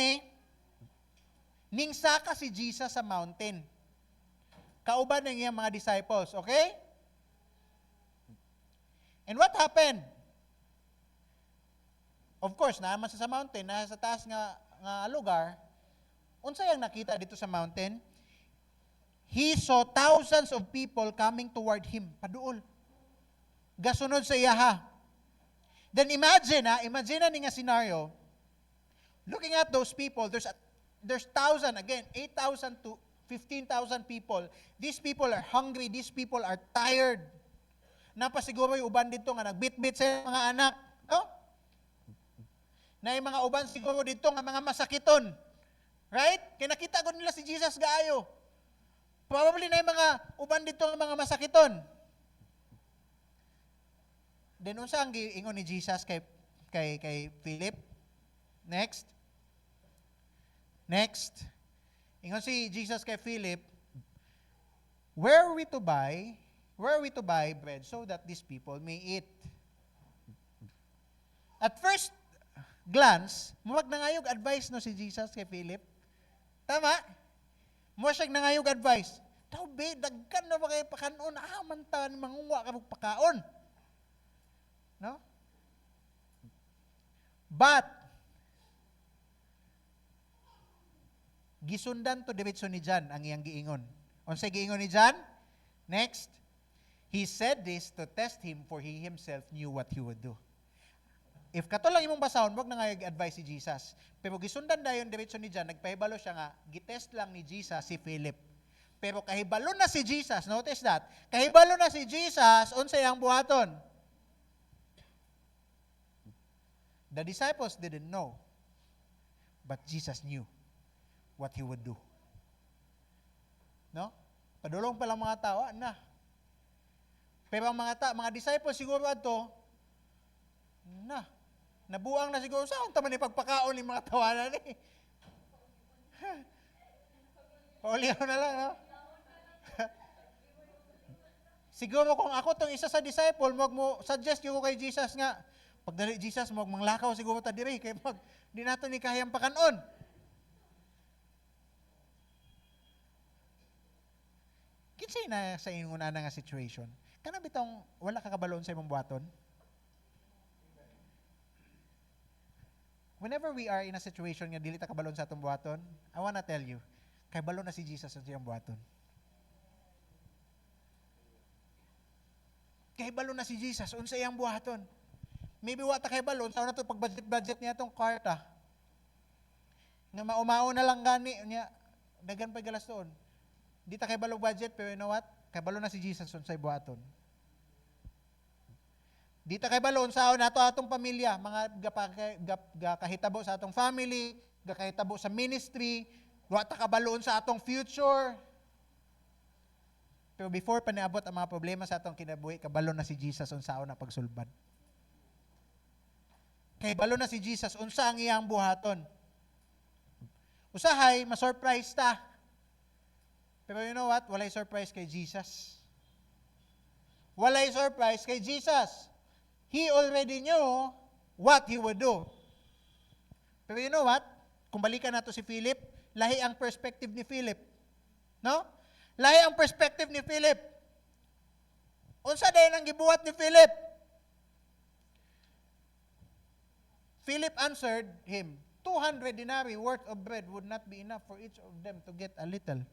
ningsaka si Jesus sa mountain. Kauban ng iyang mga disciples. Okay? And what happened? Of course, naman sa mountain, nasa taas nga lugar, unsa yang nakita dito sa mountain? He saw thousands of people coming toward Him. Paduol. Gasunod sa iyaha. Then imagine ni nga scenario, looking at those people, there's 1,000, again, 8,000 to 15,000 people. These people are hungry, these people are tired. Napasiguro yung uban dito nga nagbit-bit sa mga anak. No? Na yung mga uban siguro dito nga mga masakiton. Right? Kaya nakita ko nila si Jesus gaayo. Probably na yung mga uban dito nga mga masakiton. Then unsa ang giingon ni Jesus kay Philip? Next. Ingon si Jesus kay Philip, where are we to buy bread so that these people may eat? At first glance, muwag nangayog advice no si Jesus kay Philip. Tama? Muwag siya nangayog advice. Tao be, dagkan na ba kayo pakanon? Man mangunga ka magpakaon. No? But, gisundan to diretso ni John ang iyang giingon. Unsay giingon ni John? Next. He said this to test him, for he himself knew what he would do. If kato lang imong basahon, wag na nga advice si Jesus. Pero gisundan dayon diretso ni John, nagpahibalo siya nga, gitest lang ni Jesus si Philip. Pero kahibalo na si Jesus, notice that, kahibalo na si Jesus, unsay ang buhaton? The disciples didn't know, but Jesus knew what He would do. No? Padulong pa lang mga tao, na. Pero ang mga disciples siguro ato, nabuang na siguro, saan taman ipagpakaon ng mga tawanan eh? Paulihan na lang, no? Siguro kung ako tong isa sa disciple, suggest ko kay Jesus nga, Pag dali Jesus, manglakaw siguro ta diri, kay pag di nato ni kayang pakanon. Kinsay na sa inyong una nga situation? Kana bitong wala ka kabaloon sa imong buhaton? Whenever we are in a situation nga dili ta kabalon sa atong buhaton, I wanna tell you, kay balon na si Jesus sa iyang buhaton. Kay balon na si Jesus unsa iyang buhaton. Maybe wa ta kay balon sa una to pag-budget niya tong kwarta. Nga maumao na lang gani niya dagan pa galaston. Di ta kay balon budget pero you know what? Kay balon na si Jesus unsa iyang buhaton. Di ta kay balon sa nato atong pamilya, mga gakahitabo sa atong family, gakahitabo sa ministry, wa ta kabaloon sa atong future. Pero before pa niabot ang mga problema sa atong kinabuhi, kabalo na si Jesus unsaon na pagsulbad. Kay balo na si Jesus unsa ang iyang buhaton. Usahay ma-surprise ta. Pero you know what? Walay surprise kay Jesus. Walay surprise kay Jesus. He already knew what he would do. Pero you know what? Kung balikan nato si Philip, lahi ang perspective ni Philip. No? Lahi ang perspective ni Philip. Unsa dayon ang gibuhat ni Philip? Philip answered him, 200 denarii worth of bread would not be enough for each of them to get a little.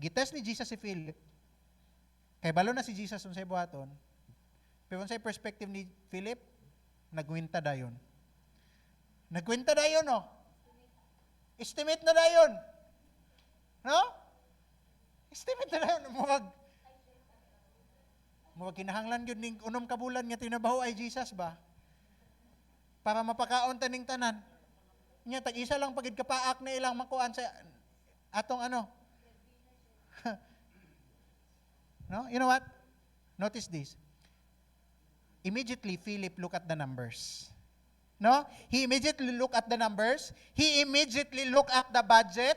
Gites ni Jesus si Philip. Kay balo na si Jesus unsay buhaton. Pero unsay perspective ni Philip? Nagwinta dayon. Nagwinta dayon, no? Estimate na dayon. No? Estimate na dayon. Muwag kinahanglan yun ning unom kabulan nga tinabaho ay Jesus ba? Para mapakaon ta ning tanan. Nya tag-isa lang pagid kapaak na ilang makuan sa atong ano. No? You know what? Notice this. Immediately Philip look at the numbers. No? He immediately look at the numbers. He immediately look at the budget.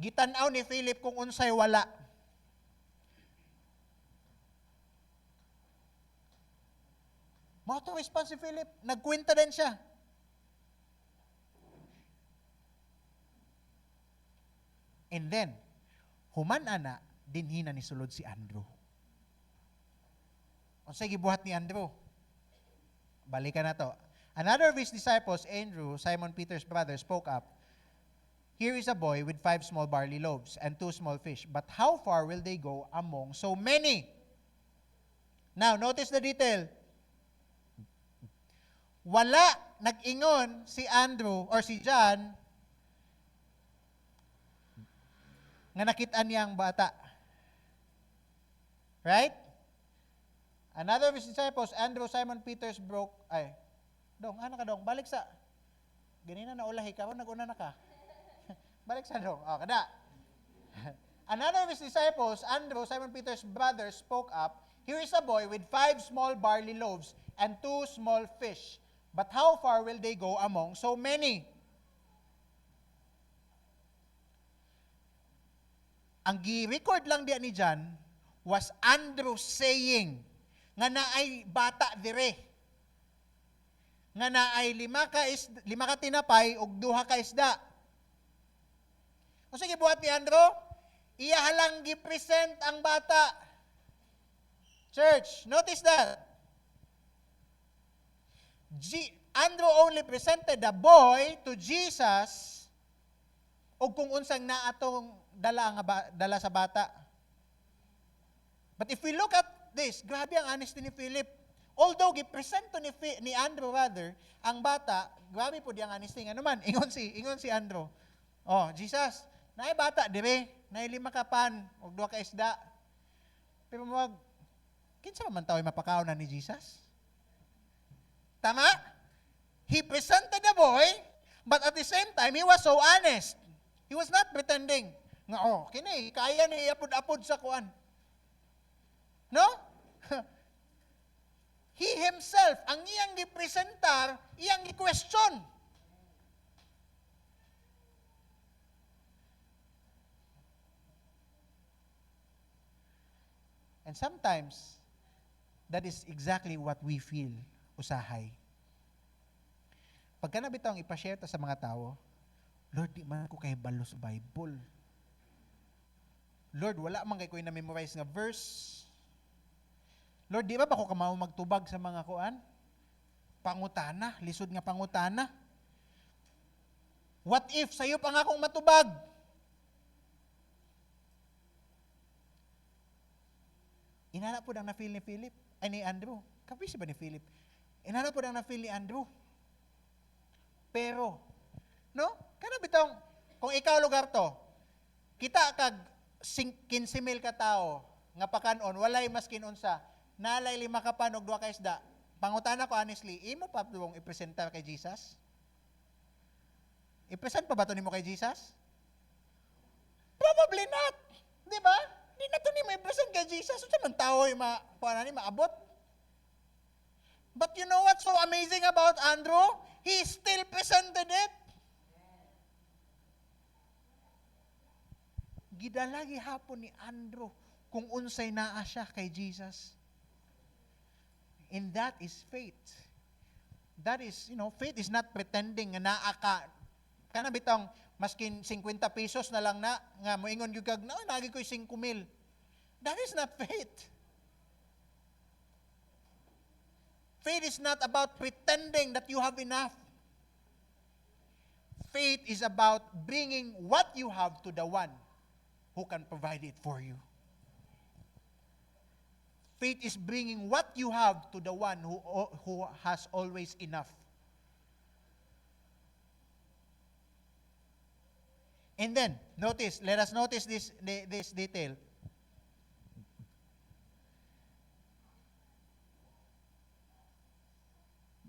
Gitan-aw ni Philip kung unsay wala. Mao to response si Philip. Nagkwenta din siya. And then, human ana, dinhi na ni sulod si Andrew. Unsay gibuhat ni Andrew? Balikan na to. Another of his disciples, Andrew, Simon Peter's brother, spoke up. Here is a boy with 5 small barley loaves and 2 small fish. But how far will they go among so many? Now, notice the detail. Wala nag-ingon si Andrew or si John nga nakita niyang bata. Right? Another of his disciples, Andrew, Simon Peter's ano ka dong, balik sa, ganina na ulahi ka, nag-una na ka. Balik sa dong, kada. Another of his disciples, Andrew, Simon Peter's brother, spoke up, here is a boy with 5 small barley loaves and 2 small fish. But how far will they go among so many? Ang gi-record lang diyan ni John was Andrew saying nga naay bata dire. Nga naay 5 ka tinapay ug 2 ka isda. Unsa gibuhat ni Andrew? Iya halang gi-present ang bata. Church, notice that. Andrew only presented the boy to Jesus o kung unsang naatong dala sa bata. But if we look at this, grabe ang honesty ni Philip. Although gipresent to ni Andrew rather, ang bata, grabe po di ang honesty. Ano man, ingon si Andrew. Oh, Jesus, naay bata dire, naay 5 ka pan ug 2 ka isda. Pero kinsa man tawo'y mapakaon na ni Jesus? Tama? He presented the boy, but at the same time, he was so honest. He was not pretending. Nga, kini, kaya ni apod-apod sa kuan. No? He himself, ang iyang gipresentar, iyang gi-question. And sometimes, that is exactly what we feel, usahay. Pagka nabitaw ang ipashare ta sa mga tao, Lord, di man ko kay balo sa Bible. Lord, wala man kay ko na-memorize nga verse. Lord, di ba ko kamao magtubag sa mga kuan? Pangutana, lisod nga pangutana. What if sayo pa nga akong matubag? Inana po ang na-feel ni Philip, ay ni Andrew. Kapisi ba ni Philip? Inana po ang na-feel ni Andrew. Pero, no? Kana bitong, kung ikaw lugar to, kita kag 15,000 ka tao, nga pakanon, walay maskin unsa, nalay 5 ka pan og 2 ka isda. Pangutana ko honestly, imo pa dong ipresenta kay Jesus? I-present pa ba to nimo kay Jesus? Probably not. Di ba? Di na to nimo i-present kay Jesus. Unsa man tao ay maabot? But you know what's so amazing about Andrew? He still presented it. Gidalagi hapon ni Andrew kung unsay naa siya kay Jesus. And that is faith. That is, faith is not pretending na naa ka. Kana bitang maskin 50 pesos na lang na, nga moingon yung kag, nagi ko'y 5,000. That is not faith. Faith is not about pretending that you have enough. Faith is about bringing what you have to the one who can provide it for you. Faith is bringing what you have to the one who has always enough. And then, let us notice this detail.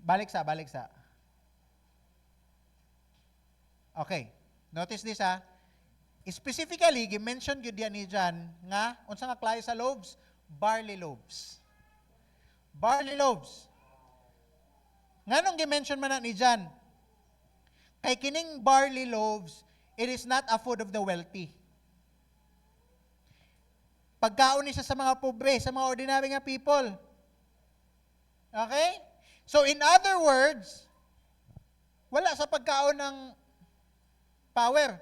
Balik sa. Okay. Notice this Specifically, gi-mention gyud yan ni John nga unsa nga klase sa loaves? Barley loaves. Barley loaves. Nganong gi-mention man na ni John? Kay kining barley loaves, it is not a food of the wealthy. Pagkaon ni siya sa mga pobre, sa mga ordinary nga people. Okay? So in other words, wala sa pagkaon ng power.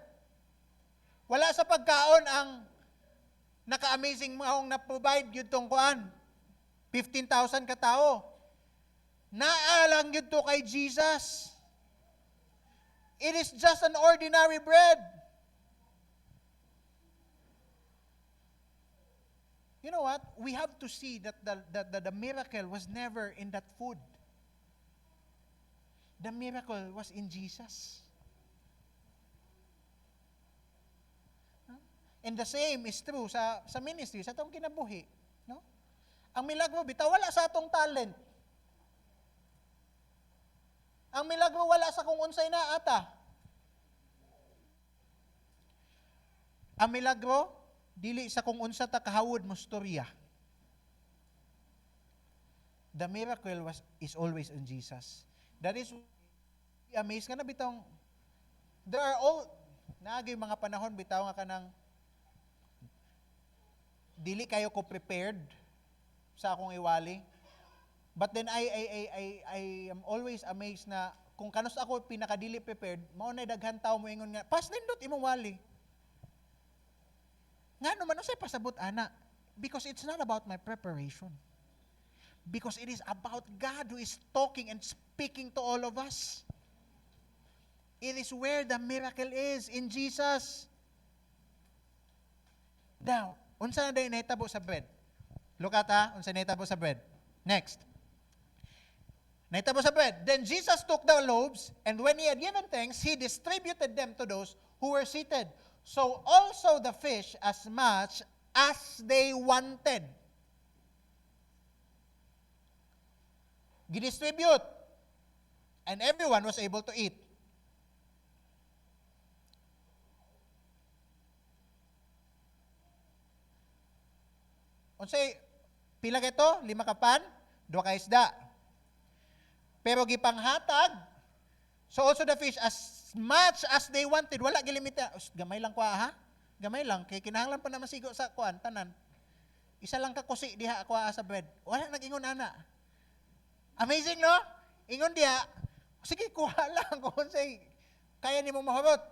Wala sa pagkaon ang naka-amazing maong na-provide yun tong kuan. 15,000 ka tao. Naalang yun to kay Jesus. It is just an ordinary bread. You know what? We have to see that the miracle was never in that food. The miracle was in Jesus. And the same is true sa ministry, sa atong kinabuhi. No? Ang milagro, bitaw, wala sa atong talent. Ang milagro, wala sa kung unsay na ata. Ang milagro, dili sa kung unsa ta kahawod mo storya. The miracle is always in Jesus. That is amazed ka na bitong there are all naagay mga panahon bitaw nga kanang dili kayo ko prepared sa akong iwali. But then I am always amazed na kung kanus ako pinakadili prepared, mao na daghan tawo mo ingon nga pas nindot imong wali. Ngano man usay pasabot ana? Because it's not about my preparation. Because it is about God who is talking and speaking to all of us. It is where the miracle is, in Jesus. Now, unsa na day nahitabo sa bread? Look at unsa nahitabo sa bread. Next. Nahitabo sa bread. Then Jesus took the loaves, and when he had given thanks, he distributed them to those who were seated. So also the fish, as much as they wanted. Gidistribute. And everyone was able to eat. Unsay pila kito? 5 ka pan, 2 ka isda. Pero gipanghatag, so also the fish, as much as they wanted, wala gilimita. Gamay lang ko Gamay lang, kay kinahanglan pa na masigo sa kuan, tanan. Isa lang ka kusi diha ako sa bread. Wala nag-ingon ana. Amazing, no? Ingon diha, sige, kuha lang kung say, kaya ni mong mahurot.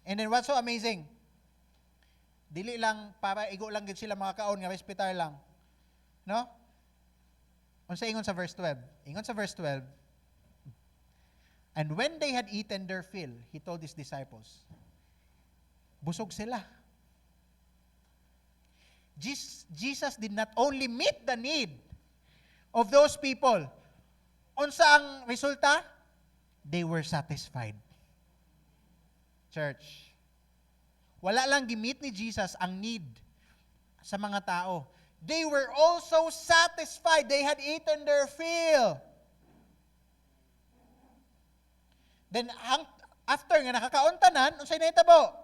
And then what's so amazing? Dili lang, para igo lang gid sila mga kaon nga hospital lang. No? Unsa ingon sa verse 12? Ingon sa verse 12, and when they had eaten their fill, he told his disciples, busog sila. Jesus did not only meet the need of those people. Unsa ang resulta? They were satisfied. Church, wala lang gimit ni Jesus ang need sa mga tao. They were also satisfied. They had eaten their fill. Then, after nga nakakauntanan, unsay nahitabo?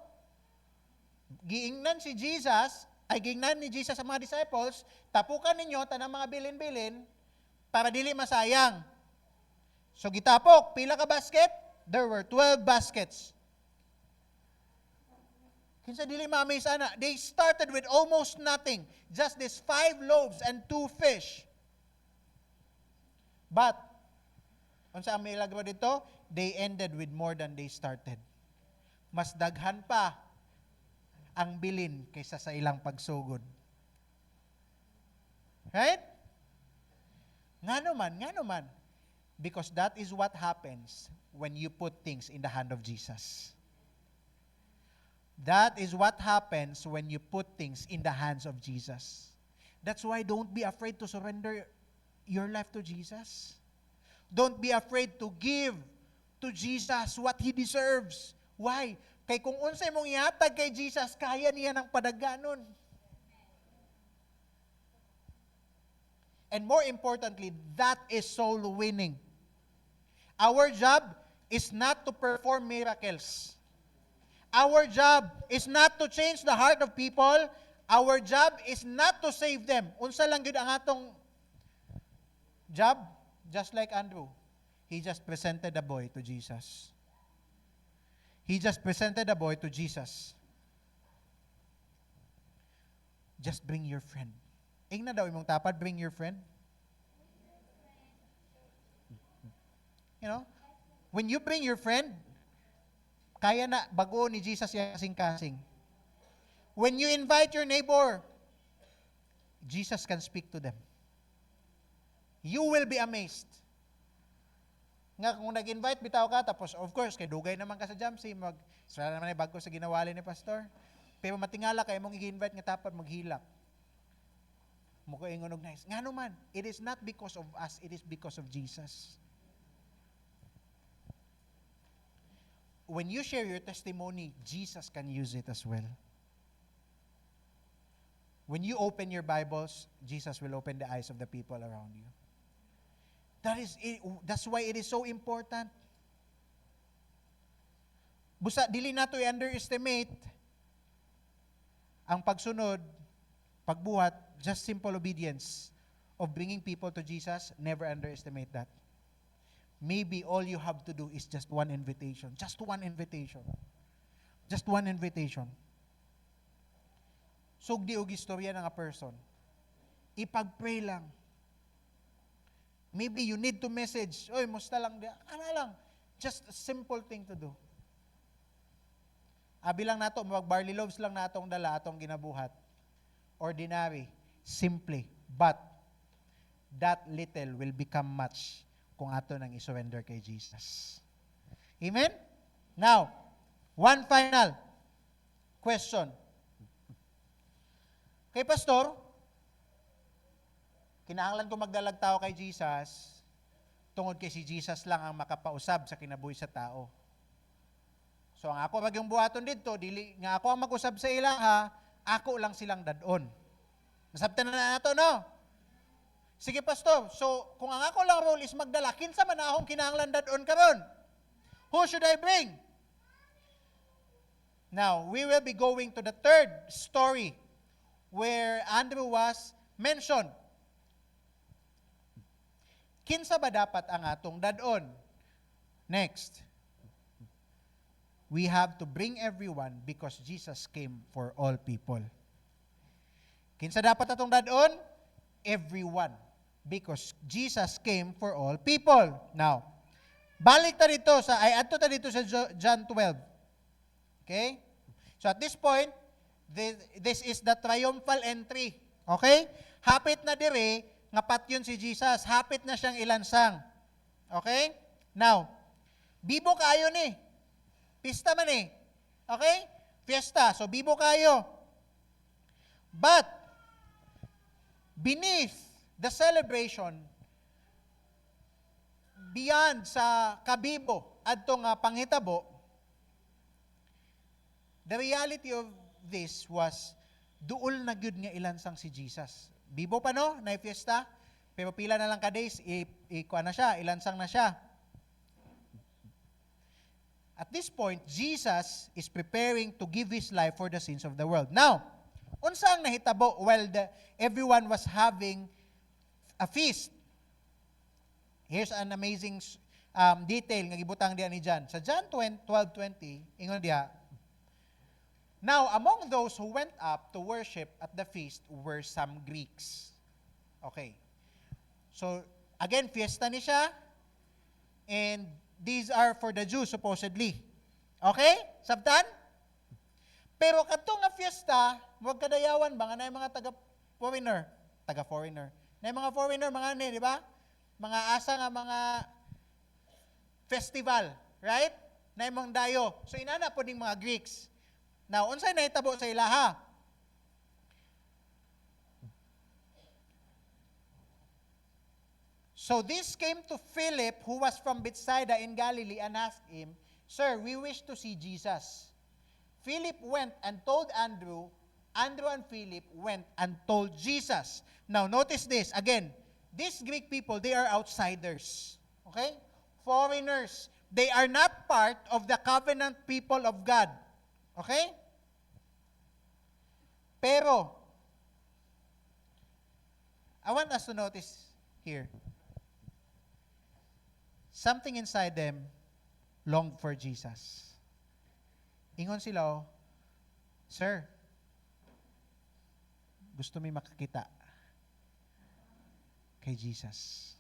Giingnan si Jesus, giingnan ni Jesus sa mga disciples, tapukan ninyo tanang mga bilin-bilin para dili masayang. So gitapok, pila ka basket? There were 12 baskets. Kinsa dili ma-amaze ana, they started with almost nothing, just this 5 loaves and 2 fish. But, unsa ang milagro dito? They ended with more than they started. Mas daghan pa ang bilin kaysa sa ilang pagsugod. Right? Ngano man. Because that is what happens when you put things in the hand of Jesus. That is what happens when you put things in the hands of Jesus. That's why don't be afraid to surrender your life to Jesus. Don't be afraid to give to Jesus what He deserves. Why? Kay kung unsay mong ihatag kay Jesus, kaya niya ng padaganon. And more importantly, that is soul winning. Our job is not to perform miracles. Our job is not to change the heart of people. Our job is not to save them. Unsa lang gyud ang atong job? Just like Andrew. He just presented the boy to Jesus. He just presented the boy to Jesus. Just bring your friend. Ingna daw imong tapad, bring your friend. You know, when you bring your friend, kaya na bago ni Jesus yung kasing-kasing. When you invite your neighbor, Jesus can speak to them. You will be amazed. Nga kung nag-invite, bitaw ka, tapos of course, kay dugay naman ka sa Jamsi, sila naman ay bago sa ginawali ni Pastor. Pero matingala kayo mong i-invite nga tapos maghilak. Mukha ingon og nice. Nga naman, it is not because of us, it is because of Jesus. When you share your testimony, Jesus can use it as well. When you open your Bibles, Jesus will open the eyes of the people around you. That's why it is so important. Busa, dili nato i-underestimate ang pagsunod, pagbuhat, just simple obedience of bringing people to Jesus. Never underestimate that. Maybe all you have to do is just one invitation. Just one invitation. Just one invitation. Sugdi og istorya ng a person. Ipag-pray lang. Maybe you need to message, oy, musta lang dia. Ano lang. Just a simple thing to do. Abi lang nato, mag-barley loaves lang natong dala, atong ginabuhat. Ordinary. Simply. But, that little will become much kung ato nang isurrender kay Jesus. Amen? Now, one final question. Kay Pastor, kinahanglan ko magdalag tao kay Jesus, tungod kay si Jesus lang ang makapausab sa kinabuhi sa tao. So, ang ako magyong buhaton dito, dili nga ako ang mag-usab sa ilaha, ako lang silang dadon. Nasabtan na nato, no? Sige, Pastor. So, kung ang ako lang role is magdala, kinsa man akong kinahanglan dadon karon? Who should I bring? Now, we will be going to the third story where Andrew was mentioned. Kinsa ba dapat ang atong dadon? Next. We have to bring everyone because Jesus came for all people. Kinsa dapat atong dadon? Everyone. Because Jesus came for all people. Now, balik ta dito adto ta dito sa John 12. Okay? So at this point, this is the triumphal entry. Okay? Hapit na dire, nga patyon si Jesus. Hapit na siyang ilansang. Okay? Now, bibo kayo ni. Pista man eh. Okay? Fiesta. So, bibo kayo. But, beneath the celebration, beyond sa kabibo, adto nga panghitabo, the reality of this was, duol na gyud nga ilansang si Jesus. Bibo pa no, na fiesta, pero pila na lang ka days, ikuha na siya, ilansang na siya. At this point, Jesus is preparing to give His life for the sins of the world. Now, unsa ang nahitabo while everyone was having a feast? Here's an amazing detail nga gibutang diha ni John. Sa John 12:20, ingon diha, now, among those who went up to worship at the feast were some Greeks. Okay. So, again, fiesta ni siya. And these are for the Jews, supposedly. Okay? Sabtan? Pero kadtong nga fiesta, huwag kadayawan ba nga na mga taga-foreigner? Taga-foreigner. Na mga foreigner, mga ano, di ba? Mga asa nga mga festival. Right? Na mga dayo. So, inana po ding mga Greeks. Now, unsay nahitabo sa ilaha? So this came to Philip, who was from Bethsaida in Galilee, and asked him, Sir, we wish to see Jesus. Philip went and told Andrew. Andrew and Philip went and told Jesus. Now, notice this. Again, these Greek people, they are outsiders. Okay? Foreigners. They are not part of the covenant people of God. Okay? Pero, I want us to notice here, something inside them longed for Jesus. Ingon sila, Sir, gusto mi makakita kay Jesus.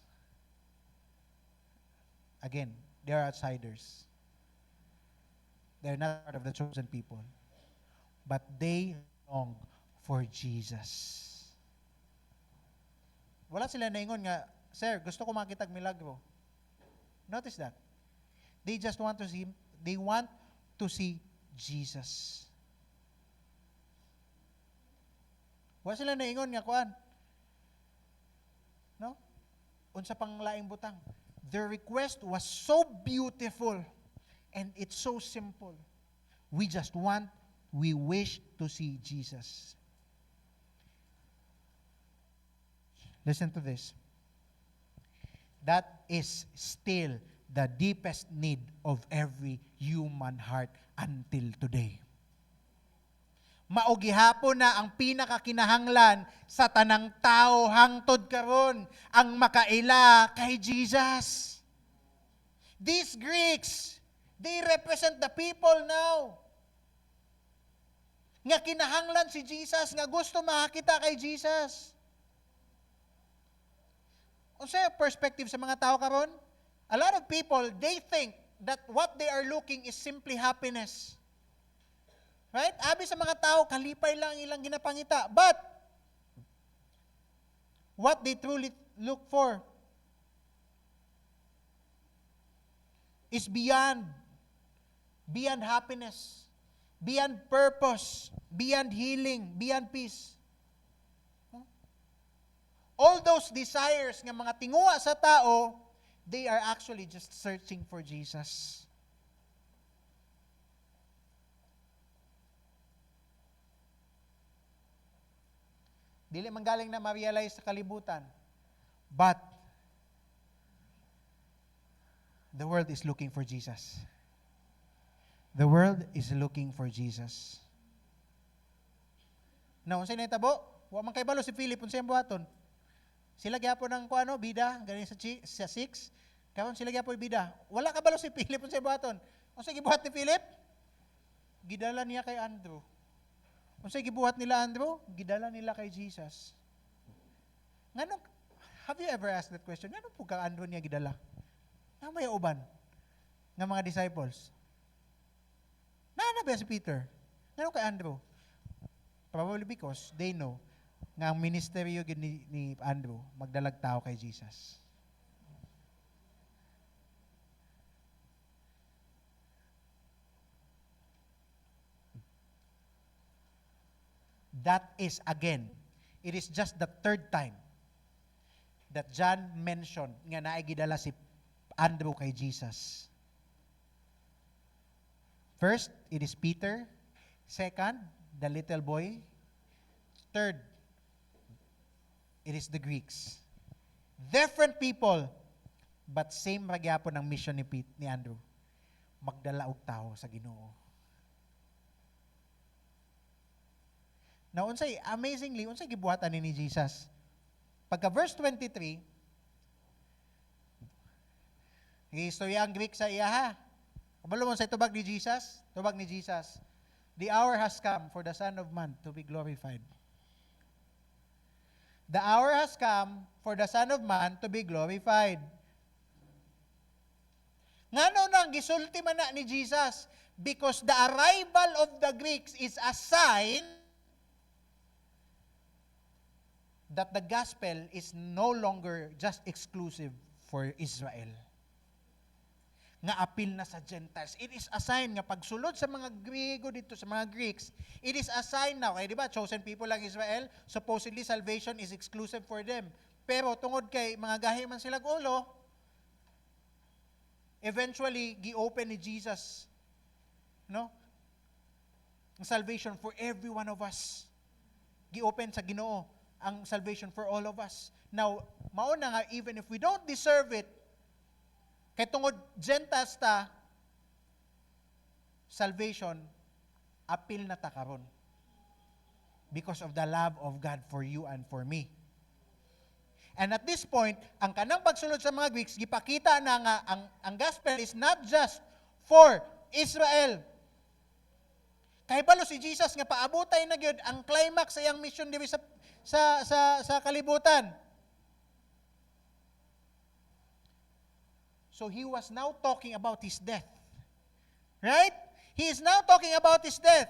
Again, they are outsiders. They're not part of the chosen people. But they long for Jesus. Wala sila naingon nga, Sir, gusto ko makitag milagro. Notice that. They just want to see, they want to see Jesus. Wala sila naingon nga kuan. No? Unsa pang laing butang. Their request was so beautiful and it's so simple. We wish to see Jesus. Listen to this. That is still the deepest need of every human heart until today. Maugihapon na ang pinakakinahanglan sa tanang tao hangtod karon ang makaila kay Jesus. These Greeks, they represent the people now. Nga kinahanglan si Jesus, nga gusto makakita kay Jesus. Unsay perspective sa mga tao karon? A lot of people, they think that what they are looking is simply happiness. Right? Abi sa mga tao, kalipay lang ilang ginapangita. But, what they truly look for is beyond happiness, beyond purpose, beyond healing, beyond peace. All those desires ng mga tinguha sa tao, they are actually just searching for Jesus. Dili man galing na ma-realize sa kalibutan. But, the world is looking for Jesus. The world is looking for Jesus. Now, unsay nahitabo? Wa man kay balo si Philip unsay buhaton? Sila gyapon ng kuano bida galing sa 6. Karon sila gyapon bida. Wala ka balo si Philip unsay buhaton? Unsay gibuhat ni Philip? Gidala niya kay Andrew. Unsay gibuhat nila Andrew? Gidala nila kay Jesus. Nganong have you ever asked that question? Nganong po ka Andrew niya gidala? Nga may uban nga mga disciples. Na ba si Peter? Nganong kay Andrew? Probably because they know nga ang ministeryo ni Andrew magdalag tao kay Jesus. That is, again, it is just the third time that John mentioned nga naigidala si Andrew kay Jesus. First, it is Peter. Second, the little boy. Third, it is the Greeks. Different people, but same ragyapon ang mission ni Andrew. Magdala og tao sa Ginoo. Now, amazingly, unsay gibuhatan ni Jesus? Pagka verse 23, istorya ang Greek sa iya ha. Kabalo mo sa tubag ni Jesus? Tubag ni Jesus. The hour has come for the Son of Man to be glorified. The hour has come for the Son of Man to be glorified. Ngano nang gisulti man na ni Jesus? Because the arrival of the Greeks is a sign that the gospel is no longer just exclusive for Israel. Nga apil na sa Gentiles. It is a sign nga pagsulod sa mga Griego dito, sa mga Greeks, it is a sign now. Di ba, chosen people lang Israel, supposedly salvation is exclusive for them. Pero tungod kay mga gahi man sila ulo, eventually, gi-open ni Jesus, no? Ang salvation for every one of us. Gi-open sa Ginoo ang salvation for all of us. Now, mauna nga, even if we don't deserve it, kay tungod Gentiles ta, salvation, apil na ta karon. Because of the love of God for you and for me. And at this point, ang kanang pagsulod sa mga Greeks, gipakita na nga ang gospel is not just for Israel. Kahibalo si Jesus nga paabotay na gyud ang climax sa iyang mission diri sa kalibutan. So he was now talking about his death. Right? He is now talking about his death.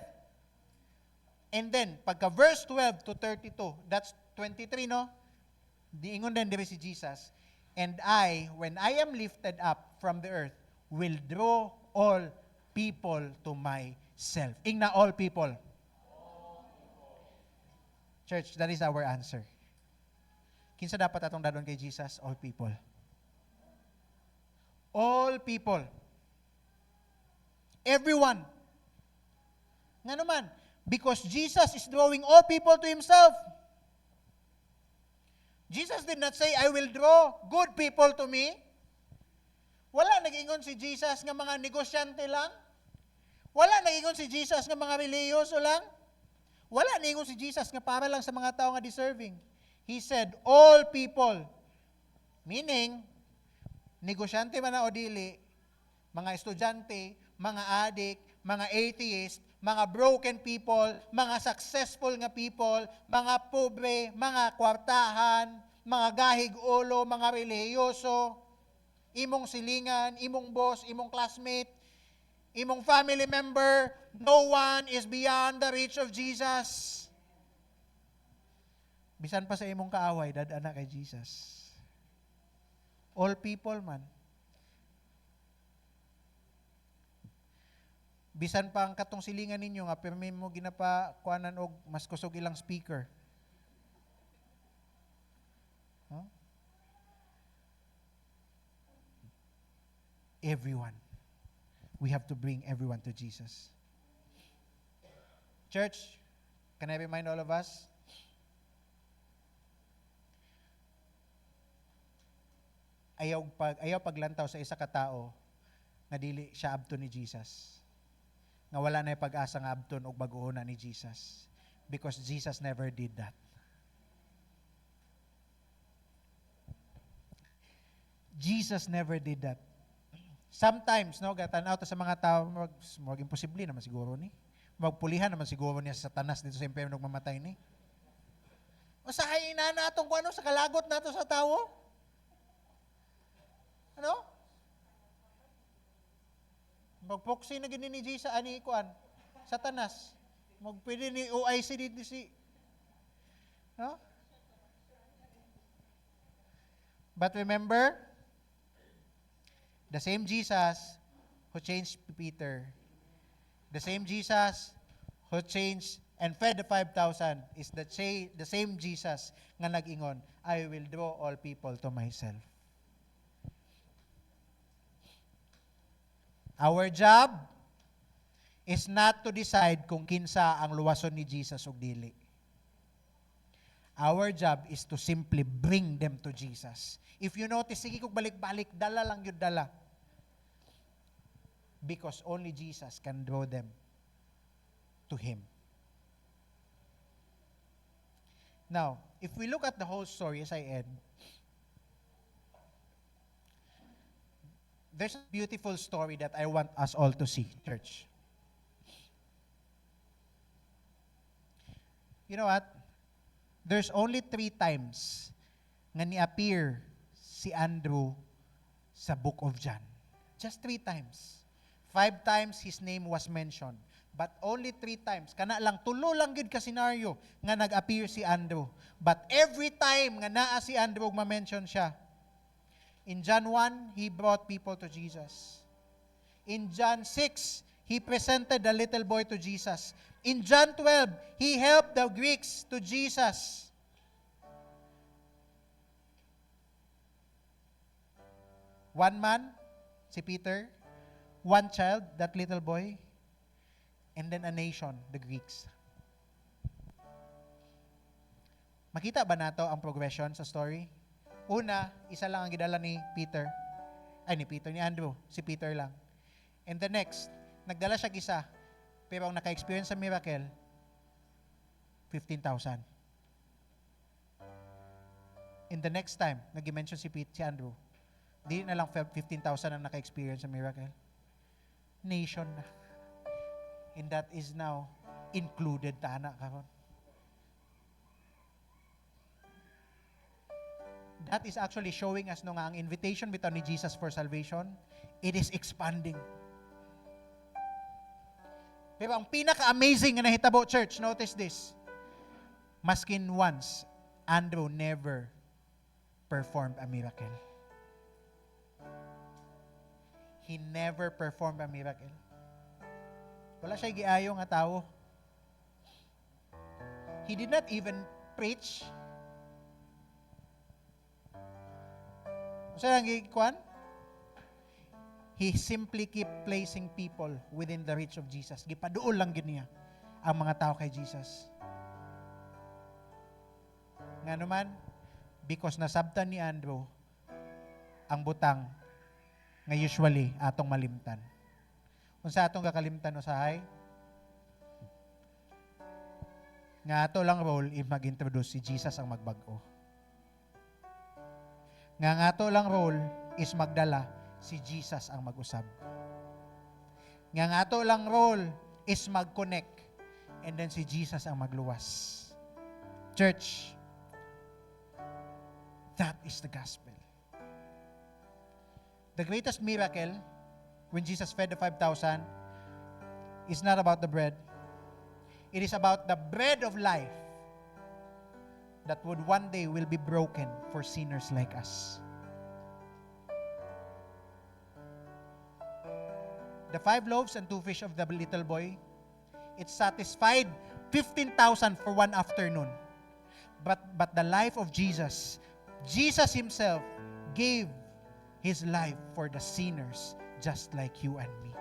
And then, pagka verse 12 to 32, that's 23, no? Diingon din diri si Jesus, and I, when I am lifted up from the earth, will draw all people to myself. Ingna all people. Church, that is our answer. Kinsa dapat atong dadon kay Jesus? All people. All people. Everyone. Nga naman, because Jesus is drawing all people to Himself. Jesus did not say, I will draw good people to me. Wala nag-ingon si Jesus nga mga negosyante lang. Wala nag-ingon si Jesus nga mga reliyoso lang. Wala nag-ingon si Jesus nga para lang sa mga tao nga deserving. He said, all people. Meaning, negosyante man na o dili, mga estudyante, mga adik, mga atheist, mga broken people, mga successful nga people, mga pobre, mga kwartahan, mga gahig ulo, mga relihiyoso, imong silingan, imong boss, imong classmate, imong family member, no one is beyond the reach of Jesus. Bisan pa sa imong kaaway, dadana kay Jesus. All people man. Bisan pa ang katong silingan ninyo nga permi mo ginapa kuanan og mas kusog ilang speaker. Huh? Everyone. We have to bring everyone to Jesus. Church, can I remind all of us? Ayaw paglantaw sa isa ka tao nga dili siya abton ni Jesus. Nga wala na pag-asa nga abton og bag-o na ni Jesus. Because Jesus never did that. Jesus never did that. Sometimes, no, gatan-aw ta sa mga tao, mag imposible naman siguro ni. Magpulihan naman siguro niya sa Satanas dito sa impyerno mamatay ni. Usahay na natong kung ano sa kalagot nato sa tao. Ano? Magpoksi na gini ni Jesus ani kuan Satanas. Magpwede ni OIC dito si no? But remember, the same Jesus who changed Peter, the same Jesus who changed and fed the 5,000 is the same Jesus nga nag-ingon, I will draw all people to myself. Our job is not to decide kung kinsa ang luwason ni Jesus ug dili. Our job is to simply bring them to Jesus. If you notice, sige kong balik-balik, dala lang yun dala. Because only Jesus can draw them to Him. Now, if we look at the whole story as I end, there's a beautiful story that I want us all to see, church. You know what? There's only 3 times nga ni-appear si Andrew sa book of John. Just 3 times. 5 times his name was mentioned. But only 3 times. Kana lang, tulo lang yun ka senaryo nga nag-appear si Andrew. But every time nga naa si Andrew, ma-mention siya. In John 1, he brought people to Jesus. In John 6, he presented the little boy to Jesus. In John 12, he helped the Greeks to Jesus. One man, si Peter. One child, that little boy. And then a nation, the Greeks. Makita ba nato ang progression sa story? Una, isa lang ang gidala ni Peter. Ni Andrew. Si Peter lang. And the next, nagdala siya isa. Pero ang naka-experience sa miracle, 15,000. In the next time, nag-mention si Andrew, di na lang 15,000 ang naka-experience sa miracle. Nation na. And that is now included tana karon. That is actually showing us no nga ang invitation bitaw ni Jesus for salvation, it is expanding. Pero ang pinaka-amazing na nahitabo, church, notice this. Maskin once, Andrew never performed a miracle. He never performed a miracle. Wala siya giayo nga tao. He did not even preach. Sa lang gikuan? He simply keep placing people within the reach of Jesus. Gipaduol lang gid niya ang mga tao kay Jesus. Nga naman, because nasabtan ni Andrew ang butang nga usually atong malimtan. Kung sa atong kakalimtan usahay, nga ato lang role if mag-introduce si Jesus ang magbag-o. Nga ato lang role is magdala si Jesus ang mag-usab. Nga ato lang role is mag-connect and then si Jesus ang magluwas. Church, that is the gospel. The greatest miracle when Jesus fed the 5,000 is not about the bread. It is about the bread of life that would one day will be broken for sinners like us. The 5 loaves and 2 fish of the little boy, it satisfied 15,000 for one afternoon. But the life of Jesus, Jesus Himself gave His life for the sinners just like you and me.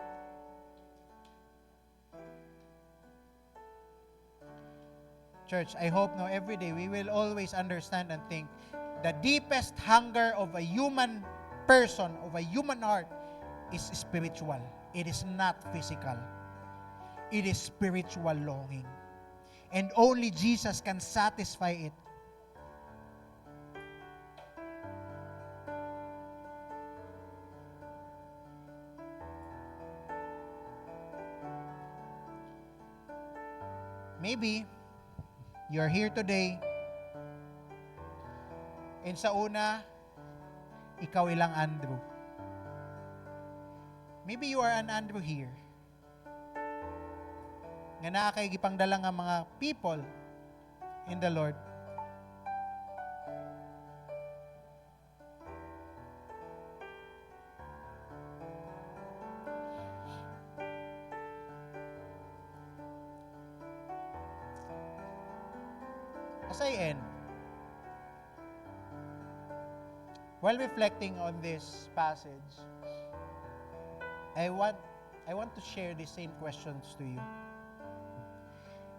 Church, I hope now every day we will always understand and think the deepest hunger of a human person, of a human heart, is spiritual. It is not physical. It is spiritual longing. And only Jesus can satisfy it. Maybe you're here today and sa una, ikaw ilang Andrew. Maybe you are an Andrew here. Nga naa kay gipangdala nga mga people in the Lord. As I end, while reflecting on this passage, I want to share the same questions to you.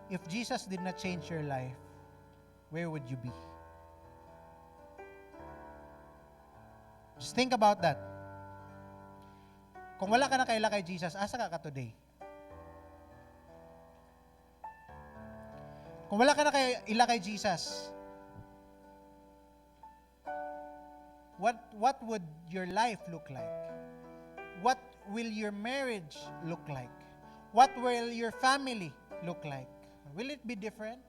If Jesus did not change your life, where would you be? Just think about that. Kung wala ka na kaila kay Jesus, asa ka today? Kung wala ka na kaila kay Jesus, what would your life look like? What will your marriage look like? What will your family look like? Will it be different?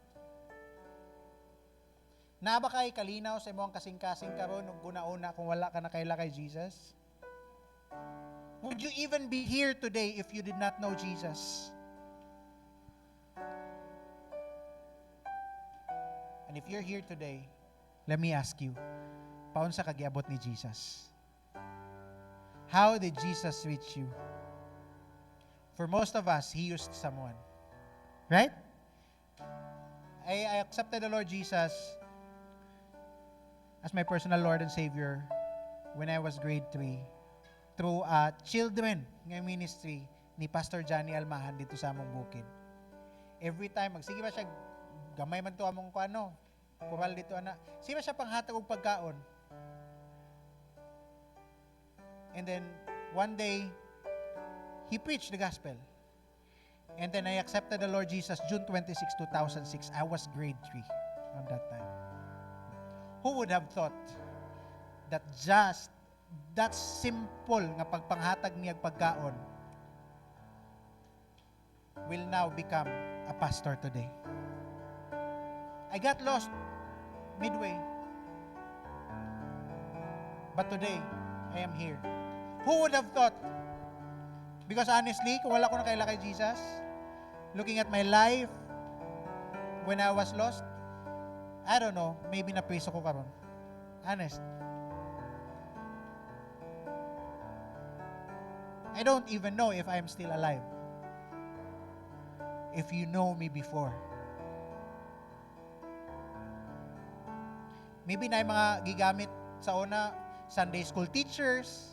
Na ba kay kalinaw sa imong kasing-kasing karon ug una-una kung wala ka na kaila kay Jesus? Would you even be here today if you did not know Jesus? And if you're here today, let me ask you, paun sa kagiabot ni Jesus? How did Jesus reach you? For most of us, He used someone. Right? I accepted the Lord Jesus as my personal Lord and Savior when I was grade 3 through a children nga ministry ni Pastor Johnny Almahan dito sa among bukid. Every time, magsige ba siya, gamay man to among kuano, kural dito ana. Sige ba siya panghatag og pagkaon? And then, one day, he preached the gospel. And then I accepted the Lord Jesus June 26, 2006. I was grade 3 on that time. Who would have thought that just that simple nga pagpanghatag niya pagkaon will now become a pastor today? I got lost midway. But today, I am here. Who would have thought? Because honestly, kung wala ko na kaila kay Jesus, looking at my life when I was lost, I don't know, maybe napriso ko karon. Honest. I don't even know if I'm still alive. If you know me before. Maybe na yung mga gigamit sa una, Sunday school teachers,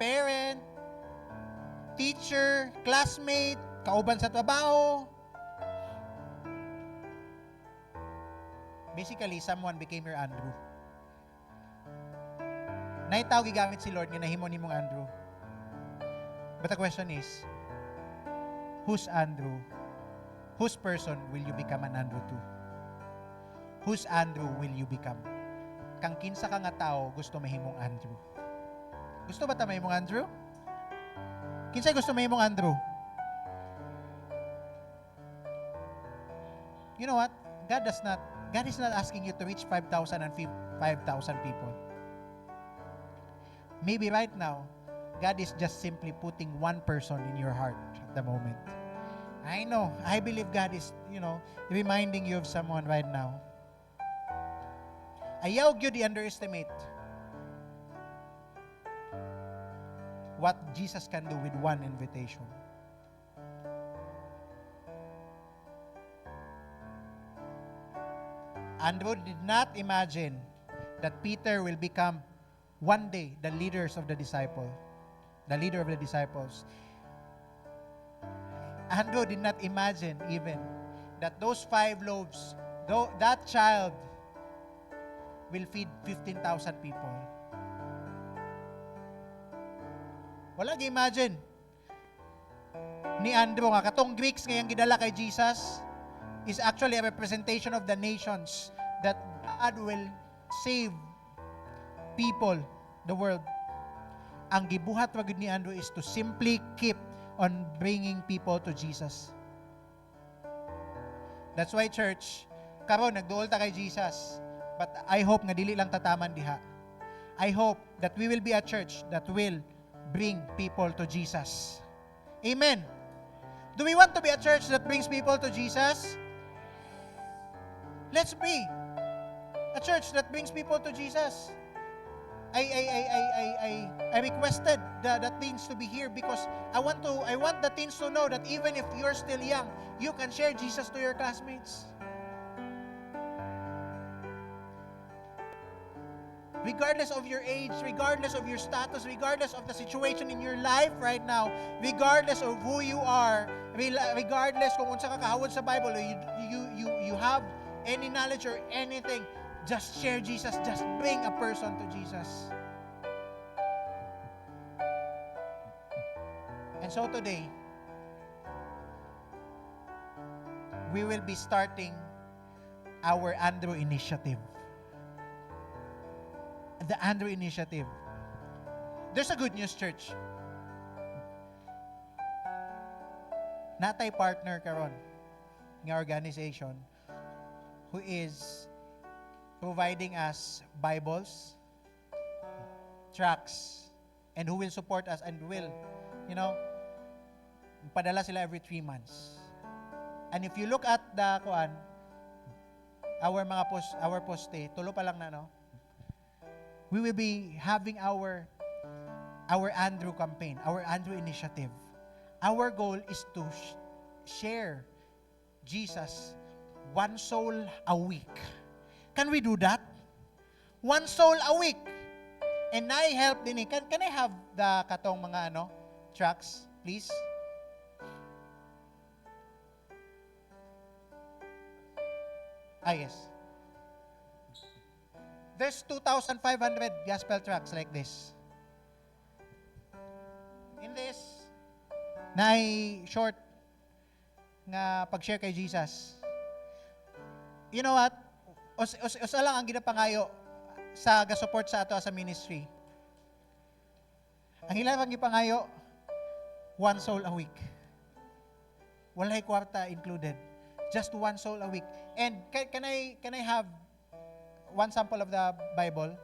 parent, teacher, classmate, kauban sa trabaho. Basically, someone became your Andrew. Naitaw gigamit si Lord nga nahimo nimong Andrew. But the question is, whose Andrew? Whose person will you become an Andrew to? Whose Andrew will you become? Kang kinsa ka nga tao gusto mahimong Andrew? Gusto ba ta mahimong Andrew? Kinsa gusto mahimong Andrew? You know what? God is not asking you to reach 5,000 and 5,000 people. Maybe right now, God is just simply putting one person in your heart at the moment. I know. I believe God is, reminding you of someone right now. Ayaw gyud i-underestimate what Jesus can do with one invitation. Andrew did not imagine that Peter will become one day the leader of the disciples. Andrew did not imagine even that those 5 loaves, that child will feed 15,000 people. Wala gi-imagine ni Andrew nga katong Greeks ngayang gidala kay Jesus is actually a representation of the nations that God will save people, the world. Ang gibuhat wag ni Andrew is to simply keep on bringing people to Jesus. That's why church, karon nagduol ta kay Jesus. But I hope nga dili lang tataman diha. I hope that we will be a church that will bring people to Jesus. Amen. Do we want to be a church that brings people to Jesus? Let's be a church that brings people to Jesus. I requested the teens to be here because I want the teens to know that even if you're still young, you can share Jesus to your classmates. Regardless of your age, regardless of your status, regardless of the situation in your life right now, regardless of who you are, regardless kung unsa ka kahawod sa Bible, or you have any knowledge or anything, just share Jesus. Just bring a person to Jesus. And so today, we will be starting our Andrew Initiative. The Andrew Initiative. There's a good news, church. Natay partner karon ng organization who is providing us Bibles, tracts, and who will support us and will, padala sila every 3 months. And if you look at the our poste, tulo pa lang na, no? We will be having our Andrew campaign, our Andrew initiative. Our goal is to share Jesus 1 soul a week. Can we do that? 1 soul a week. And I help din. Can I have the katong mga tracks, please? Yes. There's 2,500 gospel tracks like this. In this, na short nga pag-share kay Jesus. You know what? Usa lang ang ginapangayo sa ga-support sa ato as a ministry. Ang ilang ang gipangayo, 1 soul a week. Walay kwarta included. Just 1 soul a week. And can I have 1 sample of the Bible?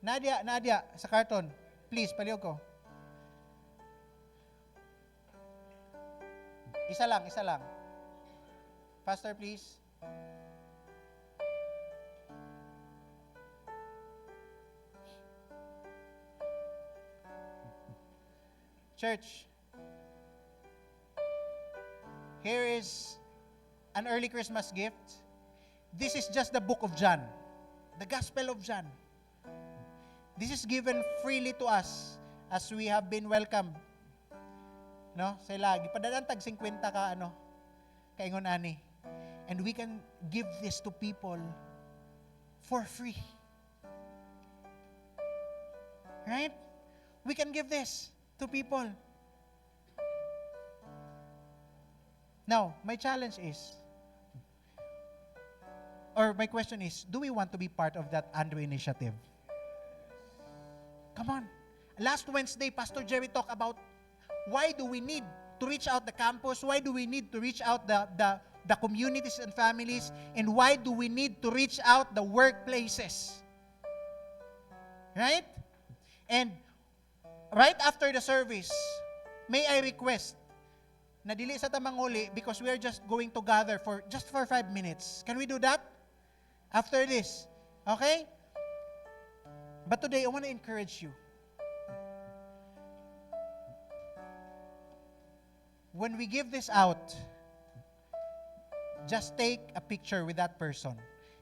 Nadia, sa karton. Please, palihog ko. Isa lang. Pastor, please. Church, here is an early Christmas gift. This is just the book of John, the Gospel of John. This is given freely to us as we have been welcomed. No? Sila, gipadalan tag 50 ka kaingon ani. And we can give this to people for free. Right? We can give this to people. Now, my challenge is, or my question is, do we want to be part of that Andrew initiative? Come on. Last Wednesday, Pastor Jerry talked about why do we need to reach out the campus? Why do we need to reach out the communities and families? And why do we need to reach out the workplaces? Right? And right after the service, may I request na dili sa tamanguli because we are just going to gather for 5 minutes. Can we do that? After this. Okay? But today, I want to encourage you. When we give this out, just take a picture with that person.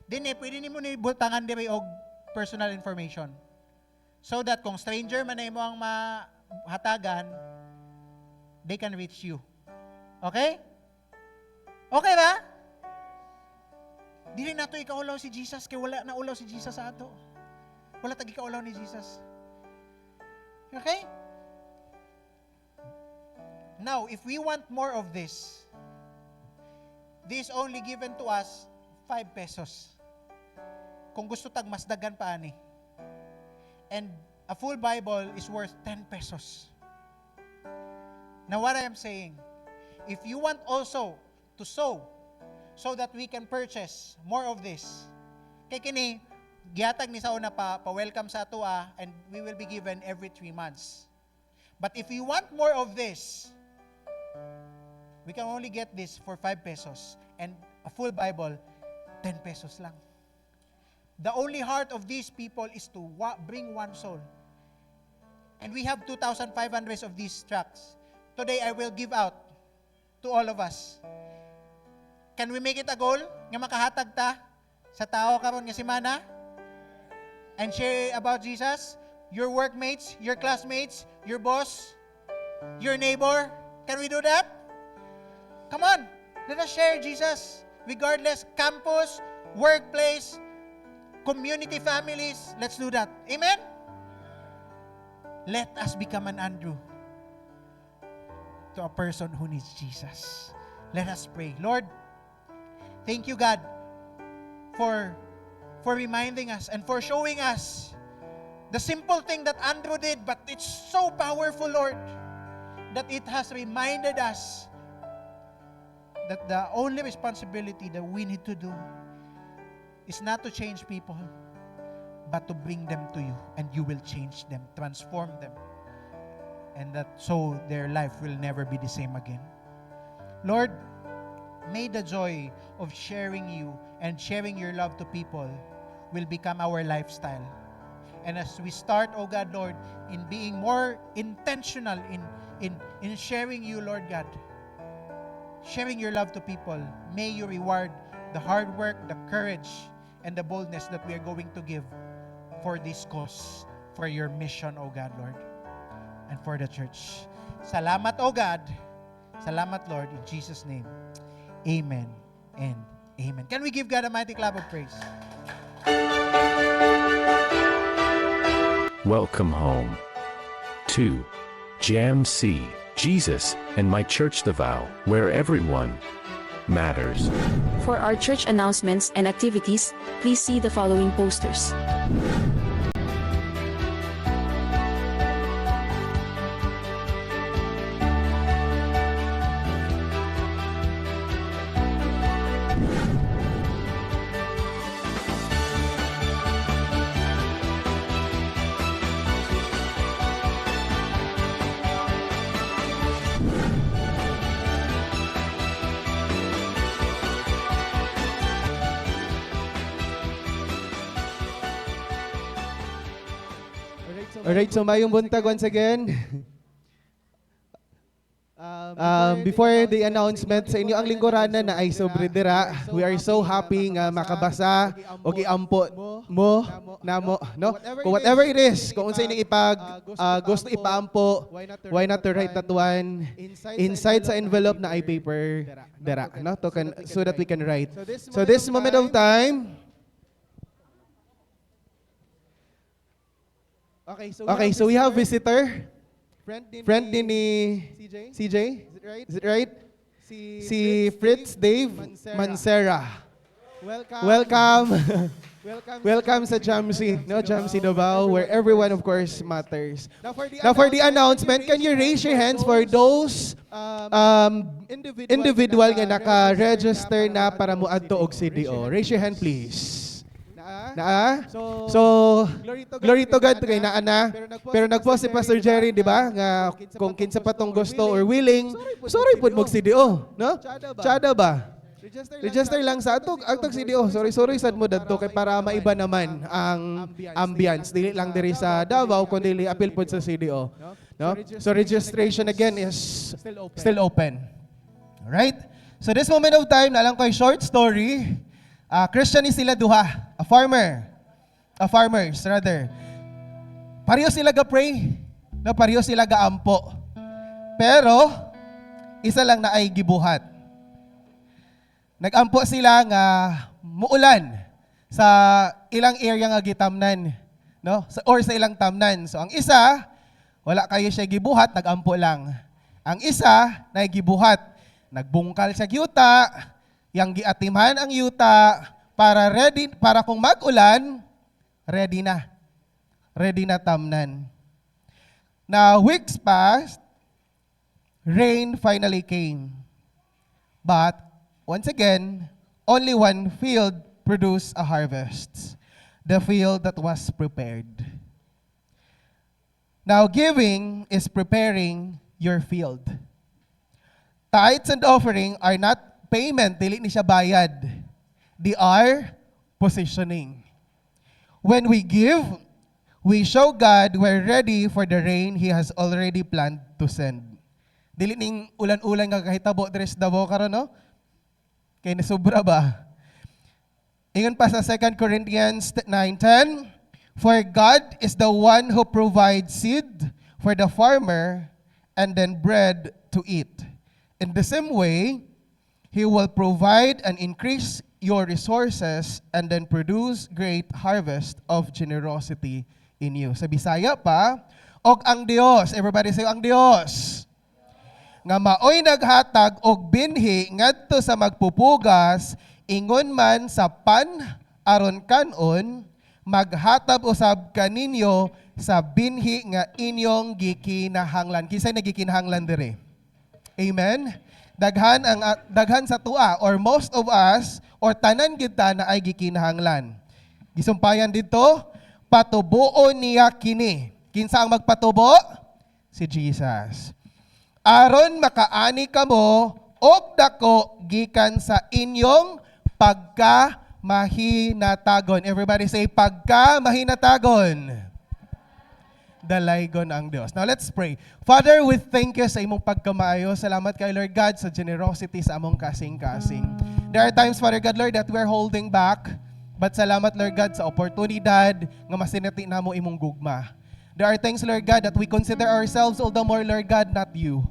Then pwede nimo ni bultangan diri og personal information. So that kung stranger man na imo ang mahatagan, they can reach you. Okay? Okay ba? Dili nato ikaulaw si Jesus kay wala na ulaw si Jesus sa ato. Wala tagi ikaulaw ni Jesus. Okay? Now, if we want more of this is only given to us 5 pesos. Kung gusto tag mas dagan pa ani. And a full Bible is worth 10 pesos. Now what I am saying, if you want also to sow so that we can purchase more of this, kay kini, gihatag ni sa una pa-welcome sa atua and we will be given every 3 months. But if you want more of this, we can only get this for 5 pesos and a full Bible, 10 pesos lang. The only heart of these people is to bring one soul. And we have 2,500 of these tracts. Today, I will give out to all of us. Can we make it a goal nga makahatag ta sa tao karon nga semana? And share about Jesus? Your workmates, your classmates, your boss, your neighbor? Can we do that? Come on, let us share Jesus. Regardless, campus, workplace, community families, let's do that. Amen? Let us become an Andrew to a person who needs Jesus. Let us pray. Lord, thank you, God, for reminding us and for showing us the simple thing that Andrew did, but it's so powerful, Lord, that it has reminded us that the only responsibility that we need to do is not to change people, but to bring them to you, and you will change them, transform them, and that so their life will never be the same again. Lord, may the joy of sharing you and sharing your love to people will become our lifestyle. And as we start, oh God, Lord, in being more intentional in sharing you, Lord God, sharing your love to people, may you reward the hard work, the courage, and the boldness that we are going to give for this cause, for your mission, oh God, Lord, and for the church. Salamat, oh God. Salamat, Lord, in Jesus' name. Amen and amen. Can we give God a mighty clap of praise?
Welcome home to Jam C, Jesus, and My Church The Vow, where everyone matters.
For our church announcements and activities, please see the following posters.
Alright, so mayong buntag once again. Before the announcement sa inyo ang lingkuranan na ay sobre dira, we are so happy nga makabasa o giampo mo namo, no? Kung whatever it is, kung unsay ning gusto ipaampo, why not to write that one inside sa envelope na ay paper dira, no? So that we can write. So this moment of time, okay, so we have visitor. Friend din ni CJ. Is it right? Si Fritz Dave Mancera. Welcome. Welcome sa Jamsi, no? Jamsi Davao, where everyone, of course, matters. Now for the announcement, can you raise your hands for those individual nga naka-register na para mo adto og CDO? Raise your hand, please. So, glory to God kay naa na. Pero nagpost si Pastor Jerry, di ba? Nga kung kinsa pa tong gusto or willing, sorry pud mag CDO, no? Tsada ba? Register lang sa atog CDO. Sorry sad mo dadto kay para maiba naman ang ambience. Dili lang diri sa Davao kundi apil pud sa CDO, no? So registration again is still open. All right? So this moment of time, na lang ko'y short story. Christian is sila duha, farmers rather. Pareho sila ga-pray, no? Pareho sila ga-ampo. Pero isa lang na ay gibuhat. Nag-ampo sila nga muulan sa ilang area nga gitamnan, no? Or sa ilang tamnan. So ang isa, wala kayo siya gibuhat, nag-ampo lang. Ang isa na gibuhat, nagbungkal sa yuta, yang giatimhan ang yuta para ready, para kung mag-ulan, ready na. ready na tamnan. Now, weeks passed, rain finally came. But, once again, only one field produced a harvest, the field that was prepared. Now, giving is preparing your field. Tithes and offering are not payment, dili ni siya bayad. They are positioning. When we give, we show God we're ready for the rain He has already planned to send. Dili ning ulan-ulan nga kahitabo dres Davao karon no? Kay nasubra ba? Ingon pa sa 2 Corinthians 9:10, for God is the one who provides seed for the farmer and then bread to eat. In the same way, He will provide and increase your resources and then produce great harvest of generosity in you. Sa Bisaya pa, og ang Dios, everybody say ang Dios, nga maoy naghatag og binhi ngadto sa magpupugas, ingon man sa pan aron kanon, maghatag usab kaninyo sa binhi nga inyong gikinahanglan. Kisay nagikinahanglan dire? Amen. Daghan sa tua or most of us or tanan kita na ay gikinahanglan. Gisumpayan dito, patubuon niya kini. Kinsa ang magpatubo? Si Jesus. Aron makaani kamo og dako gikan sa inyong pagka-mahinatagon. Everybody say, pagka-mahinatagon. Dalaygon ang Diyos. Now let's pray. Father, we thank you sa imong pagkamaayo. Salamat kay Lord God sa generosity sa among kasing-kasing. There are times, Father God, Lord, that we're holding back. But salamat, Lord God, sa oportunidad nga masinati na mo imong gugma. There are things, Lord God, that we consider ourselves all the more, Lord God, not you.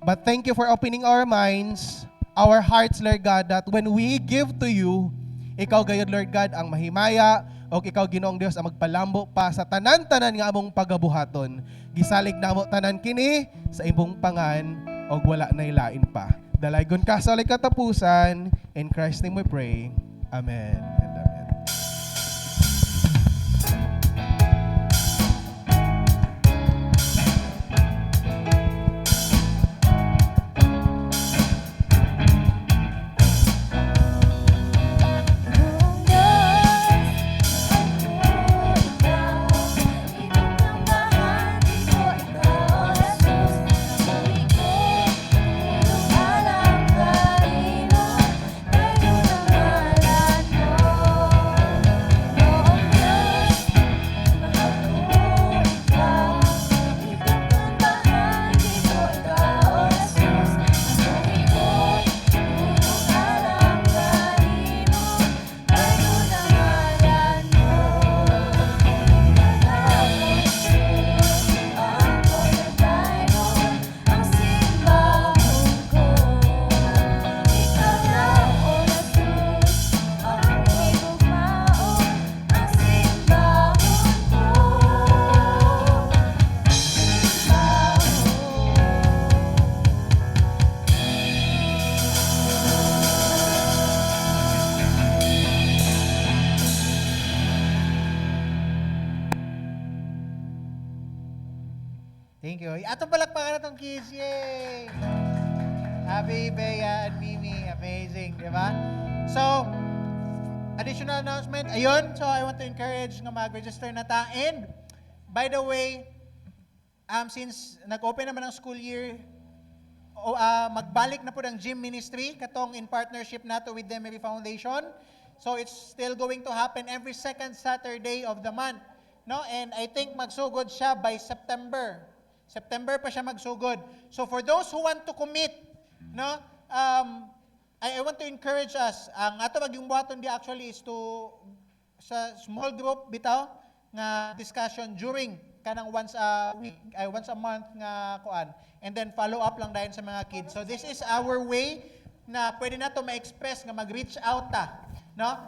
But thank you for opening our minds, our hearts, Lord God, that when we give to you, ikaw gayud, Lord God, ang mahimaya, o ikaw, Ginoong Diyos, ang magpalambo pa sa tanan-tanan nga among pagabuhaton. Gisalig na mo tanan kini sa imong pangan, o wala na ilain pa. Dalaygon ka sa katapusan. In Christ's name we pray. Amen and amen.
Thank you. Atong palakpakan na itong kids. Yay! Happy, Bea, and Mimi. Amazing, di ba? So, additional announcement. Ayun, so I want to encourage nga mag-register na ta. And, by the way, since nag-open naman ang school year, magbalik na po ng gym ministry, katong in partnership nato with the Mary Foundation. So, it's still going to happen every second Saturday of the month. No? And I think magsugod siya by September. September pa siya magsugod. So for those who want to commit, no, I want to encourage us. Ang ato yung buhaton di actually is to sa small group bitaw nga discussion during kanang once a week, once a month nga kuan. And then follow up lang dayon sa mga kids. So this is our way na pwede nato ma-express nga mag-reach out ta, no?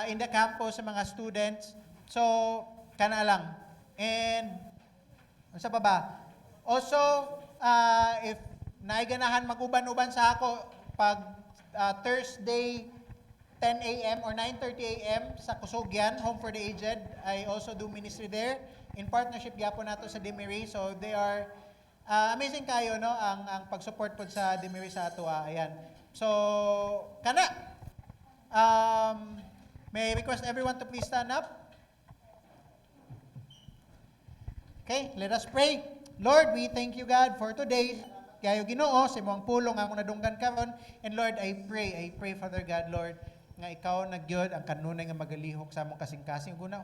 In the campus sa mga students. So kana lang. And sa pa ba? Also, if naiganahan mag-uban-uban sa ako, pag Thursday 10 a.m. or 9:30 a.m. sa Kusogyan, Home for the Aged. I also do ministry there in partnership gyapon nato sa Dimiri. So they are amazing kayo no ang pag-support pod sa Dimiri sa ato. Ayan. So kana may I request everyone to please stand up. Okay, let us pray. Lord, we thank you God for today. Kayo Ginoo sa imong pulong nga akong nadunggan karon. And Lord, I pray Father God, Lord, nga ikaw nagyod ang kanunay nga magalihok sa among kasing-kasing huna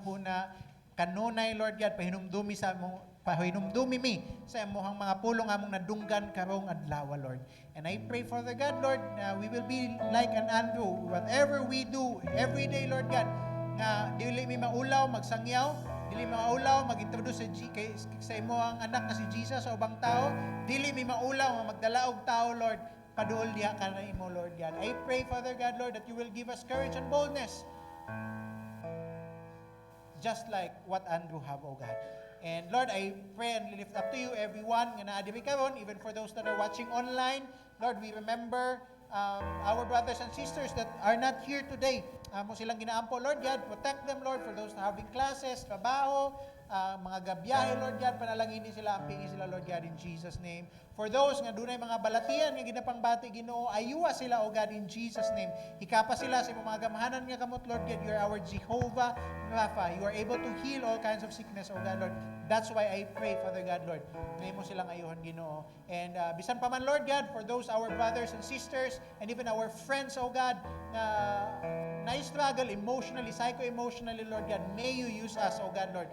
kanunay Lord God pahinumdumi mi sa imong mga pulong among nadunggan karong adlaw Lord. And I pray Father God, Lord, we will be like an Andrew, whatever we do every day Lord God, nga dili mi maulaw magsangyaw, dili maulaw mag-introduce sa imong anak na si Jesus sa ubang tao, dili mi maulaw magdala og tao Lord, paduol diha ka na imo Lord God. I pray Father God Lord that you will give us courage and boldness just like what Andrew have, oh God. And Lord, I pray and lift up to you everyone nga naadiri karon, even for those that are watching online. Lord, we remember our brothers and sisters that are not here today. Mo silang ginaampo, Lord God, protect them, Lord, for those having classes, trabaho, mga gabiyahe, Lord God, panalanginin sila, ampingin sila, Lord God, in Jesus' name. For those nga dunay mga balatian nga ginapangbati Ginoo, ayuwa sila, O God, in Jesus' name. Hikapa sila sa imong mga gamahanan nga kamot, Lord God, you are our Jehovah Rapha. You are able to heal all kinds of sickness, O God, Lord. That's why I pray, Father God, Lord, ngayon mo silang ayuhan Ginoo. And bisan pa man, Lord God, for those our brothers and sisters, and even our friends, O God, na-struggle emotionally, psycho-emotionally, Lord God, may you use us, O God, Lord,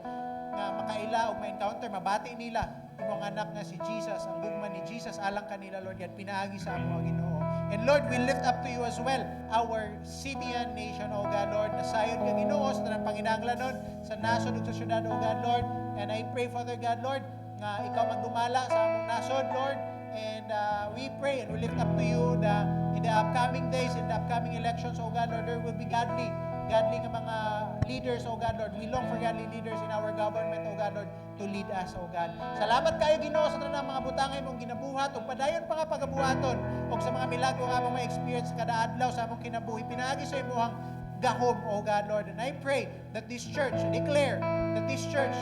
na makaila o ma-encounter, mabati nila imong anak na si Jesus, ang gugma ni Jesus, alang kanila, Lord God, pinaagi sa among Ginoo. And Lord, we lift up to you as well our CBN nation, O God, Lord, na sayon ka Ginoo sa tanang panginahanglan nun, sa nasod ug sa syudad, O God, Lord. And I pray, Father God, Lord, nga ikaw magdumala sa among nasod, Lord. And we pray and we lift up to you that in the upcoming days, in the upcoming elections, O God, Lord, there will be godly nga mga leaders, O God, Lord. We long for godly leaders in our government, O God, Lord, to lead us, O God. Salamat kayo, Ginoo, sa tanang mga butangay mong ginabuhat, ug padayon pa nga pagabuhaton, ug sa mga milagro nga mong ma-experience kada adlaw sa among kinabuhi. Pinaagi sa imuhang gahom, O God, Lord. And I pray that this church, declare that this church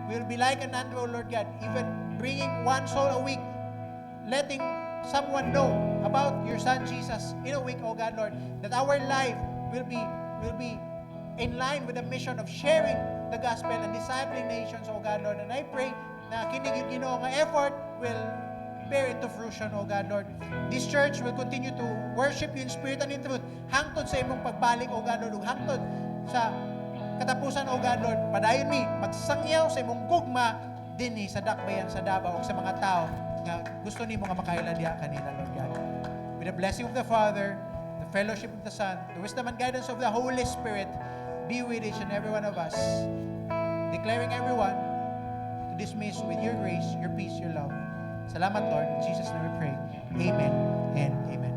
will be like an Andrew, Lord God, even bringing one soul a week, letting someone know about your Son Jesus in a week, O God, Lord, that our life will be in line with the mission of sharing the gospel and discipling nations, O God, Lord. And I pray na kinig Ginoo nga effort will bear into fruition, O God, Lord. This church will continue to worship you in spirit and in truth, hangtod sa imong pagbalik, O God, Lord, ug hangtod sa katapusan, O God, Lord. Padayon mi magsangyaw sa imong gugma dinhi sa dakbayan sa Davao ug sa mga tao nga gusto nimo nga makailan diha kanila, Lord God. With the blessing of the Father, the fellowship of the Son, the wisdom and guidance of the Holy Spirit, be with each and every one of us, declaring everyone to dismiss with your grace, your peace, your love. Salamat, Lord. In Jesus' name we pray. Amen and amen.